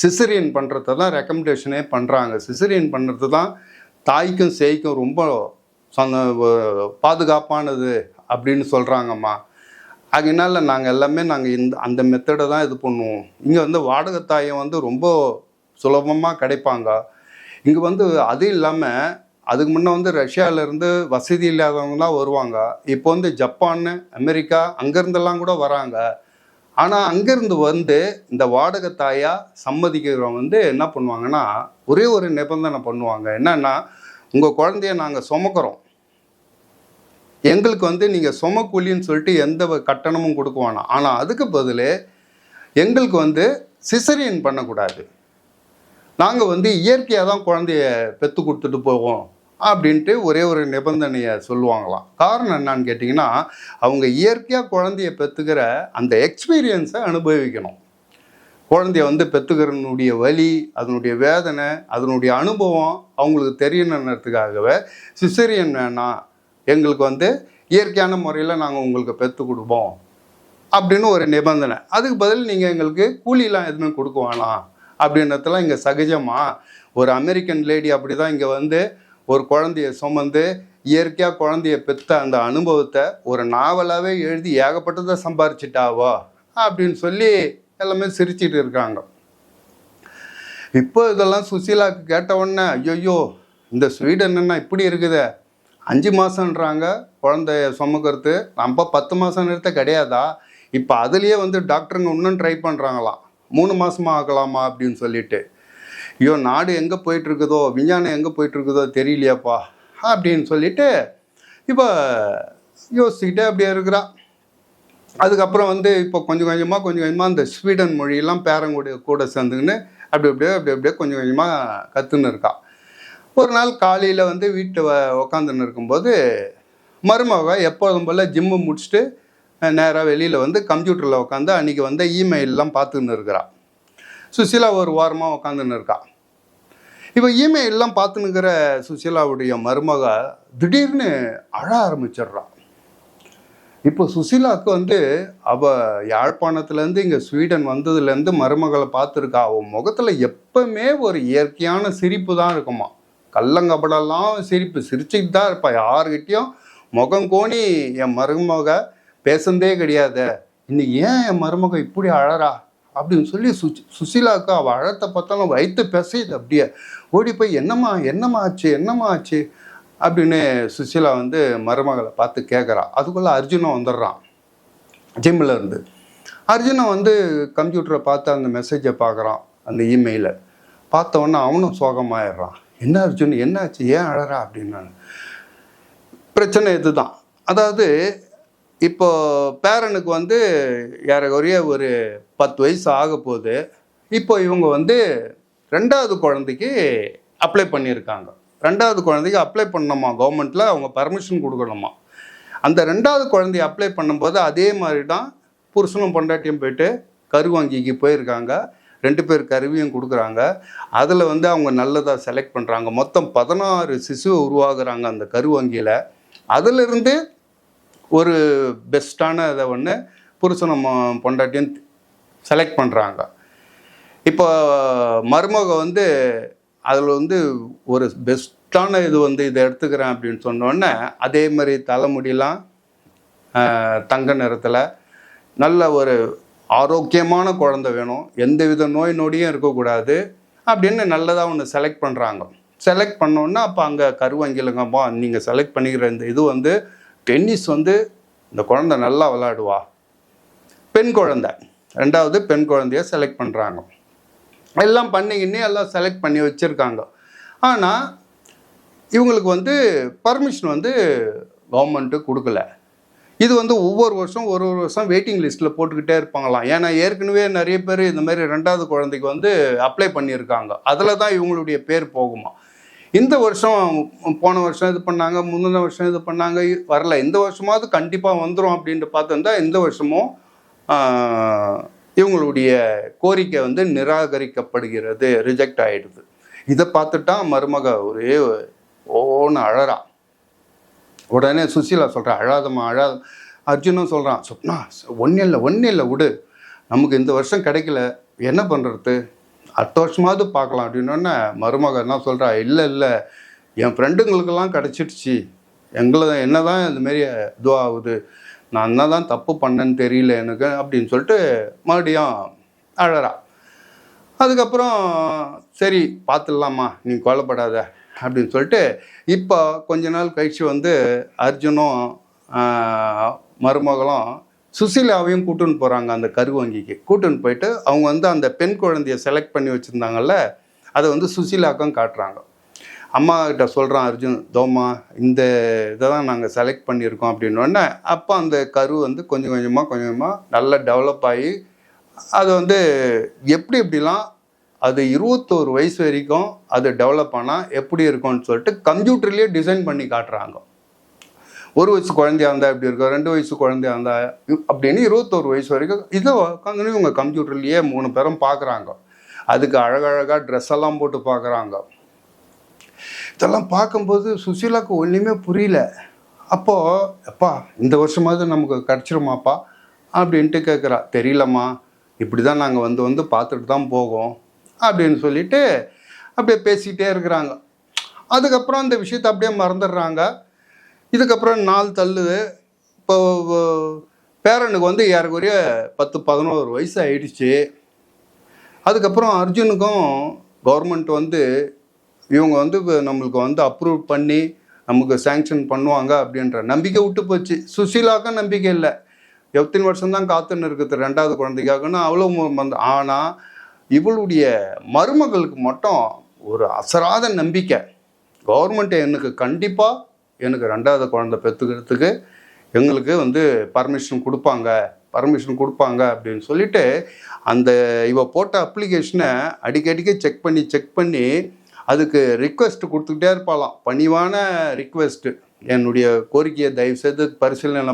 சிசரியன் பண்ணுறத தான் ரெக்கமெண்டேஷனே பண்ணுறாங்க. சிசரியன் பண்ணுறது தான் தாய்க்கும் சேய்க்கும் ரொம்ப பாதுகாப்பானது அப்படின்னு சொல்கிறாங்கம்மா. அதனால நாங்கள் எல்லாமே அந்த மெத்தடை தான் இது பண்ணுவோம். இங்கே வந்து வாடகைத்தாயம் வந்து ரொம்ப சுலபமாக கிடைப்பாங்க. இங்கே வந்து அது இல்லாமல் அதுக்கு முன்னே வந்து ரஷ்யாவிலேருந்து வசதி இல்லாதவங்க தான் வருவாங்க. இப்போ வந்து ஜப்பான், அமெரிக்கா அங்கேருந்தெல்லாம் கூட வராங்க. ஆனால் அங்கேருந்து வந்து இந்த வாடகைத்தாயாக சம்மதிக்கிறவங்க வந்து என்ன பண்ணுவாங்கன்னா ஒரே ஒரு நிபந்தனை பண்ணுவாங்க. என்னன்னா, உங்கள் குழந்தைய நாங்கள் சுமக்கிறோம், எங்களுக்கு வந்து நீங்கள் சுமக்கூலின்னு சொல்லிட்டு எந்த கட்டணமும் கொடுக்க வேணாம். ஆனால் அதுக்கு பதில் எங்களுக்கு வந்து சிசரியன் பண்ணக்கூடாது, நாங்கள் வந்து இயற்கையாக தான் குழந்தைய பெற்று கொடுத்துட்டு போவோம் அப்படின்ட்டு ஒரே ஒரு நிபந்தனையை சொல்லுவாங்களாம். காரணம் என்னான்னு கேட்டிங்கன்னா, அவங்க இயற்கையாக குழந்தைய பெற்றுக்கிற அந்த எக்ஸ்பீரியன்ஸை அனுபவிக்கணும். குழந்தைய வந்து பெற்றுக்கிறனுடைய வலி, அதனுடைய வேதனை, அதனுடைய அனுபவம் அவங்களுக்கு தெரியணுன்றதுக்காகவே சிசரியன் வேணாம், எங்களுக்கு வந்து இயற்கையான முறையில் நாங்கள் உங்களுக்கு பெற்று கொடுப்போம் அப்படின்னு ஒரு நிபந்தனை. அதுக்கு பதில் நீங்கள் எங்களுக்கு கூலிலாம் எதுவுமே கொடுக்க வேணாம் அப்படின்றதெல்லாம் இங்கே சகஜமா. ஒரு அமெரிக்கன் லேடி அப்படி தான் இங்கே வந்து ஒரு குழந்தைய சுமந்து இயற்கையாக குழந்தைய பெற்ற அந்த அனுபவத்தை ஒரு நாவலாகவே எழுதி ஏகப்பட்டதை சம்பாரிச்சிட்டாவோ அப்படின்னு சொல்லி எல்லாமே சிரிச்சிட்டு இருக்காங்க. இப்போ இதெல்லாம் சுசீலாவுக்கு கேட்ட உடனே ஐயோ இந்த ஸ்வீடன் என்ன இப்படி இருக்குது, 5 மாதம்ன்றாங்க குழந்தைய சுமக்கிறது, நம்ம 10 மாதம் நிறுத்த கிடையாதா? இப்போ அதுலேயே வந்து டாக்டருங்க இன்னும் ட்ரை பண்ணுறாங்களாம் 3 மாதமாக ஆகலாமா அப்படின்னு சொல்லிட்டு. ஐயோ நாடு எங்கே போயிட்டுருக்குதோ, விஞ்ஞானம் எங்கே போயிட்டுருக்குதோ தெரியலையாப்பா அப்படின்னு சொல்லிட்டு இப்போ யோசிச்சுக்கிட்டே அப்படியே இருக்கிறா. அதுக்கப்புறம் வந்து இப்போ கொஞ்சம் கொஞ்சமாக இந்த ஸ்வீடன் மொழியெல்லாம் கூட சேர்ந்துக்கின்னு அப்படியே கொஞ்சம் கொஞ்சமாக கற்றுன்னு இருக்கா. ஒரு நாள் காலையில் வந்து வீட்டு உக்காந்துன்னு இருக்கும்போது மருமக எப்போதும் போல் ஜிம்மு முடிச்சுட்டு நேராக வெளியில் வந்து கம்ப்யூட்டரில் உட்காந்து அன்றைக்கி வந்து இமெயிலெலாம் பார்த்துன்னு இருக்கிறா. சுசீலா ஒரு வாரமாக உட்காந்துன்னு இருக்கா. இப்போ இமெயிலெலாம் பார்த்துன்னுக்கிற சுசீலாவுடைய மருமக திடீர்னு அழ ஆரம்பிச்சிடுறான். இப்போ சுசீலாவுக்கு வந்து அவள் யாழ்ப்பாணத்துலேருந்து இங்கே ஸ்வீடன் வந்ததுலேருந்து மருமகளை பார்த்துருக்கா. அவன் முகத்தில் எப்பவுமே ஒரு இயற்கையான சிரிப்பு தான் இருக்குமா. கள்ளங்கபடெல்லாம் சிரிச்சுக்கிட்டு தான் இருப்பா. யாருக்கிட்டையும் முகம் கோணி என் மருமக பேசுனதே கிடையாது. இன்னைக்கு ஏன் என் மருமக இப்படி அழறா அப்படின்னு சொல்லி சுசீலாவுக்கு அவள் அழத்தை பார்த்தாலும் வயிற்று பேசுது. அப்படியே ஓடி போய் என்னம்மா ஆச்சு அப்படின்னு சுசீலா வந்து மருமகளை பார்த்து கேட்குறா. அதுக்குள்ளே அர்ஜுனன் வந்துடுறான் ஜிம்மில் இருந்து. அர்ஜுனன் வந்து கம்ப்யூட்டரை பார்த்து அந்த மெசேஜை பார்க்குறான், அந்த இமெயிலை பார்த்தவொன்னே அவனும் சோகமாயிடுறான். என்ன அர்ஜுன் என்னாச்சு, ஏன் அழறா அப்படின்னு. பிரச்சனை இதுதான். அதாவது இப்போ பேரனுக்கு வந்து ஏறக்குறைய ஒரு 10 வயசு ஆக போகுது. இப்போ இவங்க வந்து 2வது குழந்தைக்கு அப்ளை பண்ணியிருக்காங்க. 2வது குழந்தைக்கு அப்ளை பண்ணணுமா, கவர்மெண்ட்டில் அவங்க பர்மிஷன் கொடுக்கணுமா. அந்த 2வது குழந்தைய அப்ளை பண்ணும்போது அதே மாதிரி தான் புருஷனும் பொண்டாட்டியும் போயிட்டு கருவங்கிக்கு போயிருக்காங்க. 2 பேர் கருவியும் கொடுக்குறாங்க. அதில் வந்து அவங்க நல்லதாக செலக்ட் பண்ணுறாங்க. மொத்தம் 16 சிசு உருவாகுறாங்க அந்த கருவங்கியில். அதிலிருந்து ஒரு பெஸ்ட்டான இதை ஒன்று புருஷனும் பொண்டாட்டியும் செலக்ட் பண்ணுறாங்க. இப்போ மருமக வந்து அதில் வந்து ஒரு பெஸ்ட்டான இது வந்து இதை எடுத்துக்கிறேன் அப்படின்னு சொன்னோடனே அதே மாதிரி தலைமுடியெலாம் தங்க நிறத்தில் நல்ல ஒரு ஆரோக்கியமான குழந்தை வேணும், எந்தவித நோய் நொடியும் இருக்கக்கூடாது அப்படின்னு நல்லதாக ஒன்று செலக்ட் பண்ணுறாங்க. செலக்ட் பண்ணோன்னா அப்போ அங்கே கருவங்கிலங்கப்பா நீங்கள் செலக்ட் பண்ணிக்கிற இந்த இது வந்து டென்னிஸ் வந்து இந்த குழந்தை நல்லா விளையாடுவா, பெண் குழந்தை, 2வது பெண் குழந்தைய செலக்ட் பண்ணுறாங்க. எல்லாம் பண்ணிக்கின்னே எல்லாம் செலக்ட் பண்ணி வச்சுருக்காங்க. ஆனால் இவங்களுக்கு வந்து பர்மிஷன் வந்து கவர்மெண்ட்டு கொடுக்கல. இது வந்து ஒவ்வொரு வருஷம் வெயிட்டிங் லிஸ்ட்டில் போட்டுக்கிட்டே இருப்பாங்களாம். ஏன்னா ஏற்கனவே நிறைய பேர் இந்த மாதிரி 2வது குழந்தைக்கு வந்து அப்ளை பண்ணியிருக்காங்க. அதில் தான் இவங்களுடைய பேர் போகுமா. இந்த வருஷம் போன வருஷம் இது பண்ணாங்க, முந்தின வருஷம் இது பண்ணாங்க, வரல. இந்த வருஷமாவது கண்டிப்பாக வந்துடும் அப்படின்ட்டு பார்த்துருந்தா இந்த வருஷமும் இவங்களுடைய கோரிக்கை வந்து நிராகரிக்கப்படுகிறது, ரிஜெக்ட் ஆகிடுது. இதை பார்த்துட்டா மருமக ஒரே ஓன்னு அழறா. உடனே சுசீலா சொல்கிறா அழாதம்மா அழாத. அர்ஜுனும் சொல்கிறான் சொப்னா ஒன்றும் இல்லை விடு, நமக்கு இந்த வருஷம் கிடைக்கல, என்ன பண்ணுறது, அடுத்த வருஷமாவது பார்க்கலாம் அப்படின்னோடனே மருமக என்ன சொல்கிறா, இல்லை என் ஃப்ரெண்டுங்களுக்கெல்லாம் கிடச்சிடுச்சு, என்ன தான் இந்தமாரி இதுவாகுது, நான் என்ன தான் தப்பு பண்ணேன்னு தெரியல எனக்கு அப்படின்னு சொல்லிட்டு மறுபடியும் அழறா. அதுக்கப்புறம் சரி பார்த்துடலாமா, நீ கொலைப்படாத அப்படின்னு சொல்லிட்டு இப்போ கொஞ்ச நாள் கழிச்சு வந்து அர்ஜுனும் மருமகளும் சுசீலாவையும் கூட்டுன்னு போகிறாங்க அந்த கருவங்கிக்கு. கூட்டுன்னு போயிட்டு அவங்க வந்து அந்த பெண் குழந்தைய செலக்ட் பண்ணி வச்சுருந்தாங்கல்ல, அதை வந்து சுசீலாவுக்கும் காட்டுறாங்க. அம்மா கிட்ட சொல்கிறான் அர்ஜுன், தோமா இந்த இதை தான் நாங்கள் செலக்ட் பண்ணியிருக்கோம் அப்படின்னோடனே அப்போ அந்த கரு வந்து கொஞ்சம் கொஞ்சமாக நல்லா டெவலப் ஆகி அது வந்து எப்படிலாம் அது 21 வயசு வரைக்கும் அது டெவலப் ஆனால் எப்படி இருக்கும்னு சொல்லிட்டு கம்ப்யூட்டர்லேயே டிசைன் பண்ணி காட்டுறாங்க. 1 வயசு குழந்தையா இருந்தால் எப்படி இருக்கும், 2 வயசு குழந்தையா இருந்தால் அப்படின்னு 21 வயசு வரைக்கும் இதை உட்காந்து இவங்க கம்ப்யூட்டர்லேயே 3 பேரும் பார்க்குறாங்க. அதுக்கு அழகழகாக ட்ரெஸ் எல்லாம் போட்டு பார்க்குறாங்க. இதெல்லாம் பார்க்கும்போது சுசீலாவுக்கு ஒன்றுமே புரியல. அப்போது அப்பா இந்த வருஷமாவது நமக்கு கிடச்சிருமாப்பா அப்படின்ட்டு கேட்குறா. தெரியலம்மா, இப்படி தான் நாங்கள் வந்து வந்து பார்த்துட்டு தான் போவோம் அப்படின்னு சொல்லிட்டு அப்படியே பேசிக்கிட்டே இருக்கிறாங்க. அதுக்கப்புறம் அந்த விஷயத்தை அப்படியே மறந்துடுறாங்க. இதுக்கப்புறம் நாள் தள்ளுது. இப்போ பேரனுக்கு வந்து ஏறக்குறைய 10-11 வயசு ஆயிடுச்சு. அதுக்கப்புறம் அர்ஜுனுக்கும் கவர்மெண்ட் வந்து இவங்க வந்து நம்மளுக்கு வந்து அப்ரூவ் பண்ணி நமக்கு சேங்ஷன் பண்ணுவாங்க அப்படின்ற நம்பிக்கை விட்டு போச்சு. சுசீலாவுக்கும் நம்பிக்கை இல்லை. எத்தனை வருஷம்தான் காத்துன்னு இருக்குது 2வது குழந்தைக்காகன்னு அவ்வளோ வந்து. ஆனால் இவளுடைய மருமகளுக்கு மட்டும் ஒரு அசராத நம்பிக்கை. கவர்மெண்ட் எனக்கு கண்டிப்பாக எனக்கு 2வது குழந்தை பெற்றுக்கிறதுக்கு எங்களுக்கு வந்து பர்மிஷன் கொடுப்பாங்க அப்படின்னு சொல்லிட்டு அந்த இவ போட்ட அப்ளிகேஷனை அடிக்கடிக்கு செக் பண்ணி அதுக்கு ரிக்வெஸ்ட் கொடுத்துக்கிட்டே இருப்பாளாம். பணிவான ரிக்வெஸ்ட்டு, என்னுடைய கோரிக்கையை தயவுசெய்து பரிசீலனை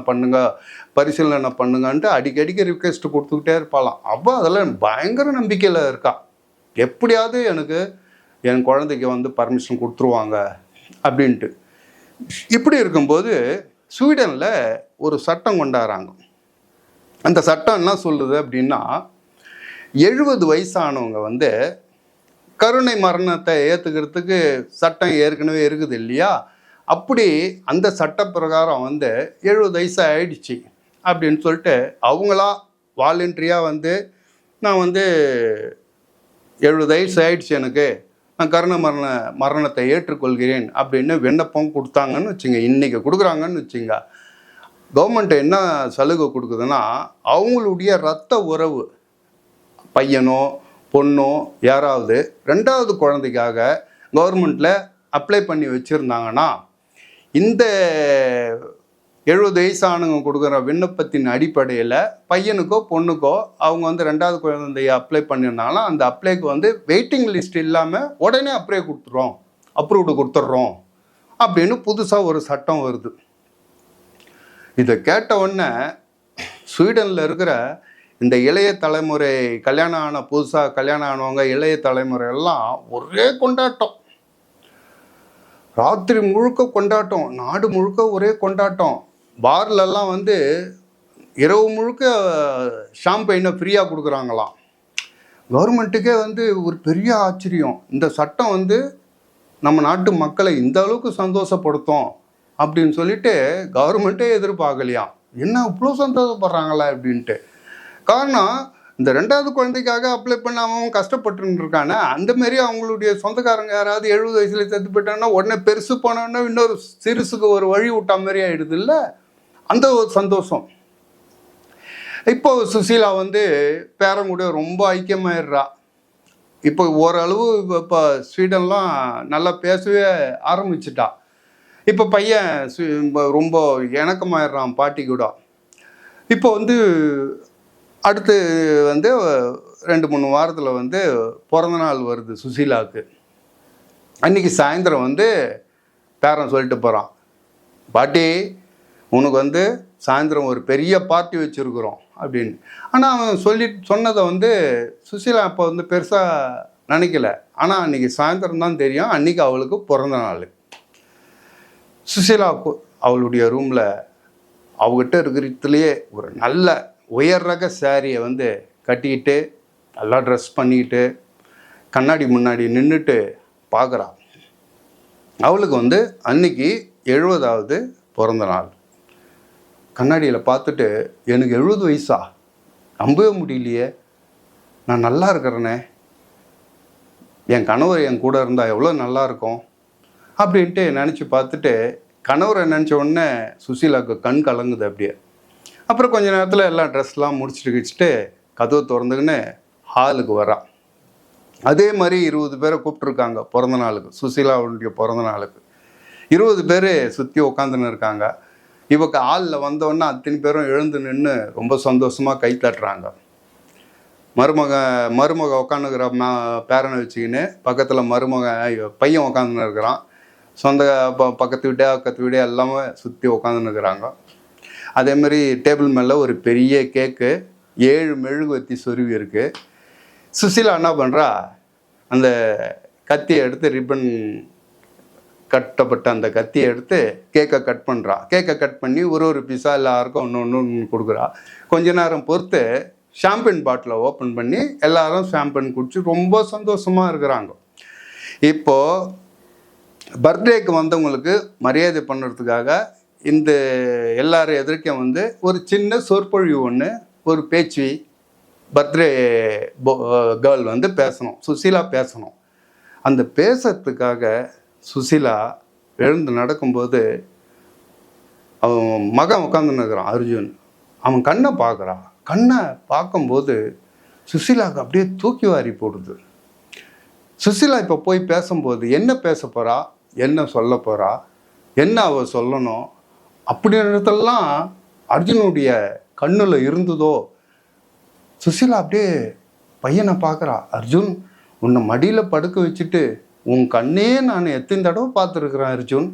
பண்ணுங்கன்ட்டு அடிக்கடிக்கு ரிக்வெஸ்ட் கொடுத்துக்கிட்டே இருப்பாளாம். அப்போ அதெல்லாம் பயங்கர நம்பிக்கையில் இருக்கா. எப்படியாவது எனக்கு என் குழந்தைக்கு வந்து பர்மிஷன் கொடுத்துருவாங்க அப்படின்ட்டு. இப்படி இருக்கும்போது ஸ்வீடனில் ஒரு சட்டம் கொண்டாடுறாங்க. அந்த சட்டம் என்ன சொல்லுது அப்படின்னா, 70 வயசானவங்க வந்து கருணை மரணத்தை ஏற்றுக்கிறதுக்கு சட்டம் ஏற்கனவே இருக்குது இல்லையா, அப்படி அந்த சட்ட பிரகாரம் வந்து 70 வயசு ஆயிடுச்சு அப்படின்னு சொல்லிட்டு அவங்களா வாலண்டரியாக வந்து நான் வந்து 70 வயசு ஆயிடுச்சு எனக்கு, நான் கருணை மரணத்தை ஏற்றுக்கொள்கிறேன் அப்படின்னு விண்ணப்பம் கொடுத்தாங்கன்னு வச்சுங்க. இன்றைக்கி கொடுக்குறாங்கன்னு வச்சுங்க. கவர்மெண்ட் என்ன சலுகை கொடுக்குதுன்னா, அவங்களுடைய இரத்த உறவு பையனோ பொண்ணோ யாராவது 2வது குழந்தைக்காக கவர்மெண்ட்டில் அப்ளை பண்ணி வச்சுருந்தாங்கன்னா, இந்த 70 வயசானவங்க கொடுக்குற விண்ணப்பத்தின் அடிப்படையில் பையனுக்கோ பொண்ணுக்கோ அவங்க வந்து 2வது குழந்தைய அப்ளை பண்ணியிருந்தாங்கன்னா, அந்த அப்ளைக்கு வந்து வெயிட்டிங் லிஸ்ட் இல்லாமல் உடனே அப்ரூவ்டு கொடுத்துட்றோம் அப்படின்னு புதுசாக ஒரு சட்டம் வருது. இதை கேட்ட உடனே ஸ்வீடனில் இருக்கிற இந்த இளைய தலைமுறை புதுசாக கல்யாணம் ஆனவங்க இளைய தலைமுறை எல்லாம் ஒரே கொண்டாட்டம். ராத்திரி முழுக்க கொண்டாட்டம், நாடு முழுக்க ஒரே கொண்டாட்டம். பார்லெல்லாம் வந்து இரவு முழுக்க ஷாம்பெயினை ஃப்ரீயாக கொடுக்குறாங்களாம். கவர்மெண்ட்டுக்கே வந்து ஒரு பெரிய ஆச்சரியம். இந்த சட்டம் வந்து நம்ம நாட்டு மக்களை இந்த அளவுக்கு சந்தோஷப்படுத்தும் அப்படின்னு சொல்லிட்டு கவர்மெண்ட்டே எதிர்பார்க்கலையாம். என்ன இவ்வளோ சந்தோஷப்படுறாங்களா அப்படின்ட்டு. காரணம், இந்த 2வது குழந்தைக்காக அப்ளை பண்ணாமல் கஷ்டப்பட்டுன்னு இருக்கானே, அந்தமாரி அவங்களுடைய சொந்தக்காரங்க யாராவது 70 வயசுல செத்து போயிட்டாங்கன்னா உடனே பெருசு போனோன்னா இன்னொரு சிறுசுக்கு ஒரு வழி விட்டா மாதிரி ஆகிடுது இல்லை, அந்த ஒரு சந்தோஷம். இப்போ சுசீலா வந்து பேரங்கூட ரொம்ப ஐக்கியமாயிடுறா. இப்போ ஓரளவு இப்போ ஸ்வீடன்லாம் நல்லா பேசவே ஆரம்பிச்சிட்டா. இப்போ பையன் ரொம்ப இணக்கமாயிடுறான் பாட்டி கூட. இப்போ வந்து அடுத்து வந்து 2-3 வாரத்தில் வந்து பிறந்தநாள் வருது சுசீலாவுக்கு. அன்றைக்கி சாயந்தரம் வந்து பேரன் சொல்லிட்டு போகிறான், பாட்டி உனக்கு வந்து சாயந்தரம் ஒரு பெரிய பார்ட்டி வச்சுருக்குறோம் அப்படின்னு. ஆனால் அவன் சொன்னதை வந்து சுசீலா அப்போ வந்து பெருசாக நினைக்கல. ஆனால் அன்றைக்கி சாயந்தரம் தான் தெரியும் அன்றைக்கி அவளுக்கு பிறந்த நாள். சுசீலா அவளுடைய ரூமில் அவகிட்ட இருக்கிறதுலையே ஒரு நல்ல உயர் ரக சாரியை வந்து கட்டிக்கிட்டு நல்லா ட்ரெஸ் பண்ணிக்கிட்டு கண்ணாடி முன்னாடி நின்றுட்டு பார்க்குறான். அவளுக்கு வந்து அன்னைக்கு 70வது பிறந்த நாள். கண்ணாடியில் பார்த்துட்டு, எனக்கு 70 வயசா, நம்பவே முடியலையே, நான் நல்லா இருக்கிறேனே, என் கணவர் என் கூட இருந்தால் எவ்வளோ நல்லா இருக்கும் அப்படின்ட்டு நினச்சி பார்த்துட்டு, கணவரை நினச்ச உடனே சுசீலாவுக்கு கண் கலங்குது அப்படியே. அப்புறம் கொஞ்ச நேரத்தில் எல்லாம் ட்ரெஸ்லாம் முடிச்சுட்டு கதவை திறந்துக்கின்னு ஹாலுக்கு வரான். அதே மாதிரி 20 பேரை கூப்பிட்ருக்காங்க பிறந்த நாளுக்கு, சுசீலாவுடைய பிறந்த நாளுக்கு. 20 பேர் சுற்றி உட்காந்துன்னு இருக்காங்க. இவக்கு ஹாலில் வந்தோடனே அத்தனை பேரும் எழுந்து நின்று ரொம்ப சந்தோஷமாக கை தட்டுறாங்க. மருமக உட்காந்துக்கிற பேரனை வச்சுக்கின்னு பக்கத்தில் பையன் உட்காந்துன்னு இருக்கிறான். சொந்த பக்கத்து வீடு எல்லாமே சுற்றி உட்காந்துன்னு இருக்கிறாங்க. அதேமாதிரி டேபிள் மேலே ஒரு பெரிய கேக்கு, 7 மெழுகுவர்த்தி சொருவி இருக்குது. சுசீலா என்ன பண்ணுறா, அந்த கத்தியை எடுத்து ரிப்பன் கட்டப்பட்ட அந்த கத்தியை எடுத்து கேக்கை கட் பண்ணுறா. கேக்கை கட் பண்ணி ஒரு பீஸா எல்லாருக்கும் ஒன்று கொடுக்குறா. கொஞ்ச நேரம் பொறுத்து ஷாம்பெயின் பாட்டிலை ஓப்பன் பண்ணி எல்லாரும் ஷாம்பெயின் குடிச்சு ரொம்ப சந்தோஷமாக இருக்கிறாங்க. இப்போது பர்த்டேக்கு வந்தவங்களுக்கு மரியாதை பண்ணுறதுக்காக இந்த எல்லாரும் எதிர்க்க வந்து ஒரு சின்ன சொற்பொழிவு ஒன்று, ஒரு பேச்சு, பர்த்டே கேர்ள் வந்து பேசணும், சுசீலா பேசணும். அந்த பேசுறதுக்காக சுசீலா எழுந்து நடக்கும்போது அவன் மகன் உட்காந்துன்னு இருக்கிறான் அர்ஜுன். அவன் கண்ணை பார்க்குறான். கண்ணை பார்க்கும்போது சுசீலாவுக்கு அப்படியே தூக்கி வாரி போடுது. சுசீலா இப்போ போய் பேசும்போது என்ன பேச போகிறா, என்ன சொல்ல போகிறா, என்ன அவள் சொல்லணும் அப்படின்றதெல்லாம் அர்ஜுனுடைய கண்ணில் இருந்ததோ. சுசீலா அப்படியே பையனை பார்க்குறா. அர்ஜுன், உன்னை மடியில் படுக்க வச்சுட்டு உன் கண்ணே நான் எத்தனை தடவை பார்த்துருக்குறேன் அர்ஜுன்.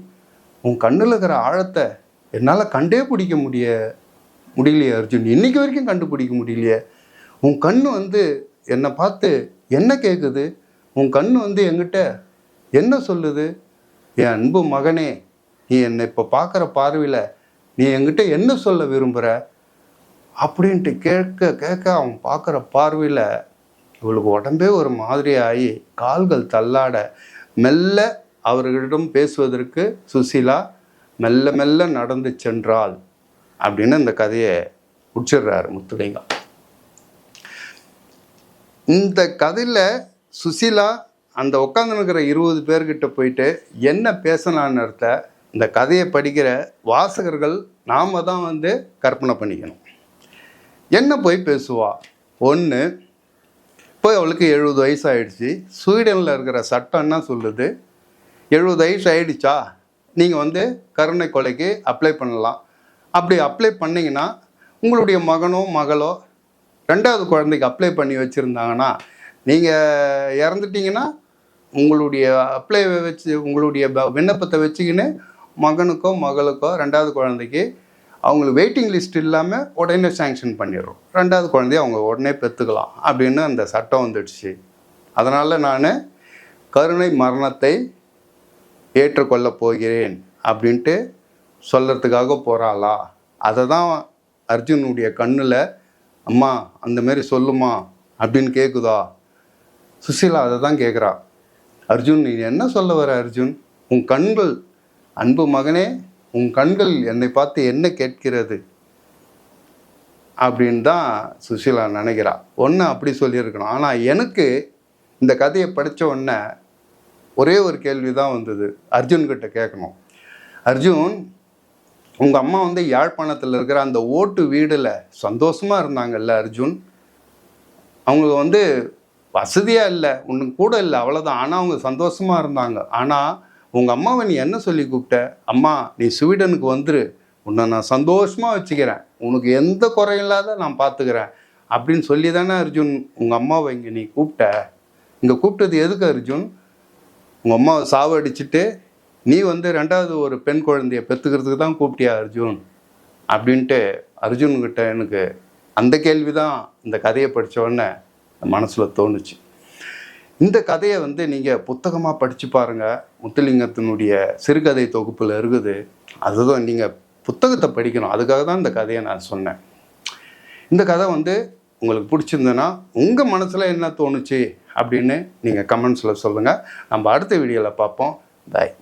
உன் கண்ணில் இருக்கிற ஆழத்தை என்னால் கண்டே பிடிக்க முடியலையே அர்ஜுன். இன்றைக்கி வரைக்கும் கண்டுபிடிக்க முடியலையே. உன் கண் வந்து என்னை பார்த்து என்ன கேட்குது, உன் கண் வந்து என்கிட்ட என்ன சொல்லுது, என் அன்பு மகனே, நீ என்னை இப்போ பார்க்குற பார்வையில் நீ என்கிட்ட என்ன சொல்ல விரும்புகிற அப்படின்ட்டு கேட்க அவன் பார்க்குற பார்வையில் இவளுக்கு உடம்பே ஒரு மாதிரி ஆகி கால்கள் தள்ளாட மெல்ல அவர்களிடம் பேசுவதற்கு சுசீலா மெல்ல மெல்ல நடந்து சென்றாள் அப்படின்னு இந்த கதையை முடிச்சிடுறாரு முத்துலிங்கம். இந்த கதையில் சுசீலா அந்த உட்காந்துருக்கிற 20 பேர்கிட்ட போயிட்டு என்ன பேசலான்னு இந்த கதையை படிக்கிற வாசகர்கள் நாம் தான் வந்து கற்பனை பண்ணிக்கணும். என்ன போய் பேசுவா? ஒன்று, போய் அவளுக்கு 70 வயசு ஆகிடுச்சு. ஸ்வீடனில் இருக்கிற சட்டம் என்ன சொல்லுது, 70 வயசு ஆகிடுச்சா நீங்கள் வந்து கருணை கொலைக்கு அப்ளை பண்ணலாம். அப்படி அப்ளை பண்ணிங்கன்னா உங்களுடைய மகனோ மகளோ 2வது குழந்தைக்கு அப்ளை பண்ணி வச்சுருந்தாங்கன்னா, நீங்கள் இறந்துட்டிங்கன்னா உங்களுடைய அப்ளை வச்சு உங்களுடைய விண்ணப்பத்தை வச்சுக்கின்னு மகனுக்கோ மகளுக்கோ 2வது குழந்தைக்கு அவங்களுக்கு வெயிட்டிங் லிஸ்ட் இல்லாமல் உடனே சேங்ஷன் பண்ணிடுறோம். 2வது குழந்தைய அவங்க உடனே பெற்றுக்கலாம் அப்படின்னு அந்த சட்டம் வந்துடுச்சு. அதனால் நான் கருணை மரணத்தை ஏற்றுக்கொள்ளப் போகிறேன் அப்படின்ட்டு சொல்கிறதுக்காக போகிறாளா? அதை தான் அர்ஜுனுடைய கண்ணில் அம்மா அந்தமாரி சொல்லுமா அப்படின்னு கேட்குதா? சுசீலா அதை தான் கேட்குறா. அர்ஜுன், நீ என்ன சொல்ல வர அர்ஜுன்? உன் கண்கள், அன்பு மகனே, உன் கண்கள் என்னை பார்த்து என்ன கேட்கிறது அப்படின்னு தான் சுசீலா நினைக்கிறா. ஒன்று அப்படி சொல்லியிருக்கணும். ஆனால் எனக்கு இந்த கதையை படித்த உடனே ஒரே ஒரு கேள்வி தான் வந்தது, அர்ஜுன்கிட்ட கேட்கணும். அர்ஜுன், உங்கள் அம்மா வந்து யாழ்ப்பாணத்தில் இருக்கிற அந்த ஓட்டு வீடில் சந்தோஷமாக இருந்தாங்கல்ல அர்ஜுன்? அவங்களுக்கு வந்து வசதியாக இல்லை, ஒன்றும் கூட இல்லை, அவ்வளோதான். ஆனால் அவங்க சந்தோஷமாக இருந்தாங்க. ஆனால் உங்கள் அம்மாவை நீ என்ன சொல்லி கூப்பிட்ட? அம்மா, நீ ஸ்வீடனுக்கு வந்துரு, உன்னை நான் சந்தோஷமாக வச்சுக்கிறேன், உனக்கு எந்த குறையும் இல்லாத நான் பார்த்துக்கிறேன் அப்படின்னு சொல்லி தானே அர்ஜுன் உங்கள் அம்மாவை இங்கே நீ கூப்பிட்ட. இங்கே கூப்பிட்டது எதுக்கு அர்ஜுன்? உங்கள் அம்மாவை சாவடிச்சுட்டு நீ வந்து 2வது ஒரு பெண் குழந்தைய பெற்றுக்கிறதுக்கு தான் கூப்பிட்டியா அர்ஜுன் அப்படின்ட்டு அர்ஜுன்கிட்ட எனக்கு அந்த கேள்வி தான் இந்த கதையை படித்த உடனே மனசில் தோணுச்சு. இந்த கதையை வந்து நீங்கள் புத்தகமாக படித்து பாருங்கள். முத்துலிங்கத்தினுடைய சிறுகதை தொகுப்பில் இருக்குது. அதுதான் நீங்கள் புத்தகத்தை படிக்கணும். அதுக்காக தான் இந்த கதையை நான் சொன்னேன். இந்த கதை வந்து உங்களுக்கு பிடிச்சிருந்ததுன்னா உங்கள் மனசில் என்ன தோணுச்சு அப்படின்னு நீங்கள் கமெண்ட்ஸில் சொல்லுங்கள். நம்ம அடுத்த வீடியோவில் பார்ப்போம். பாய்.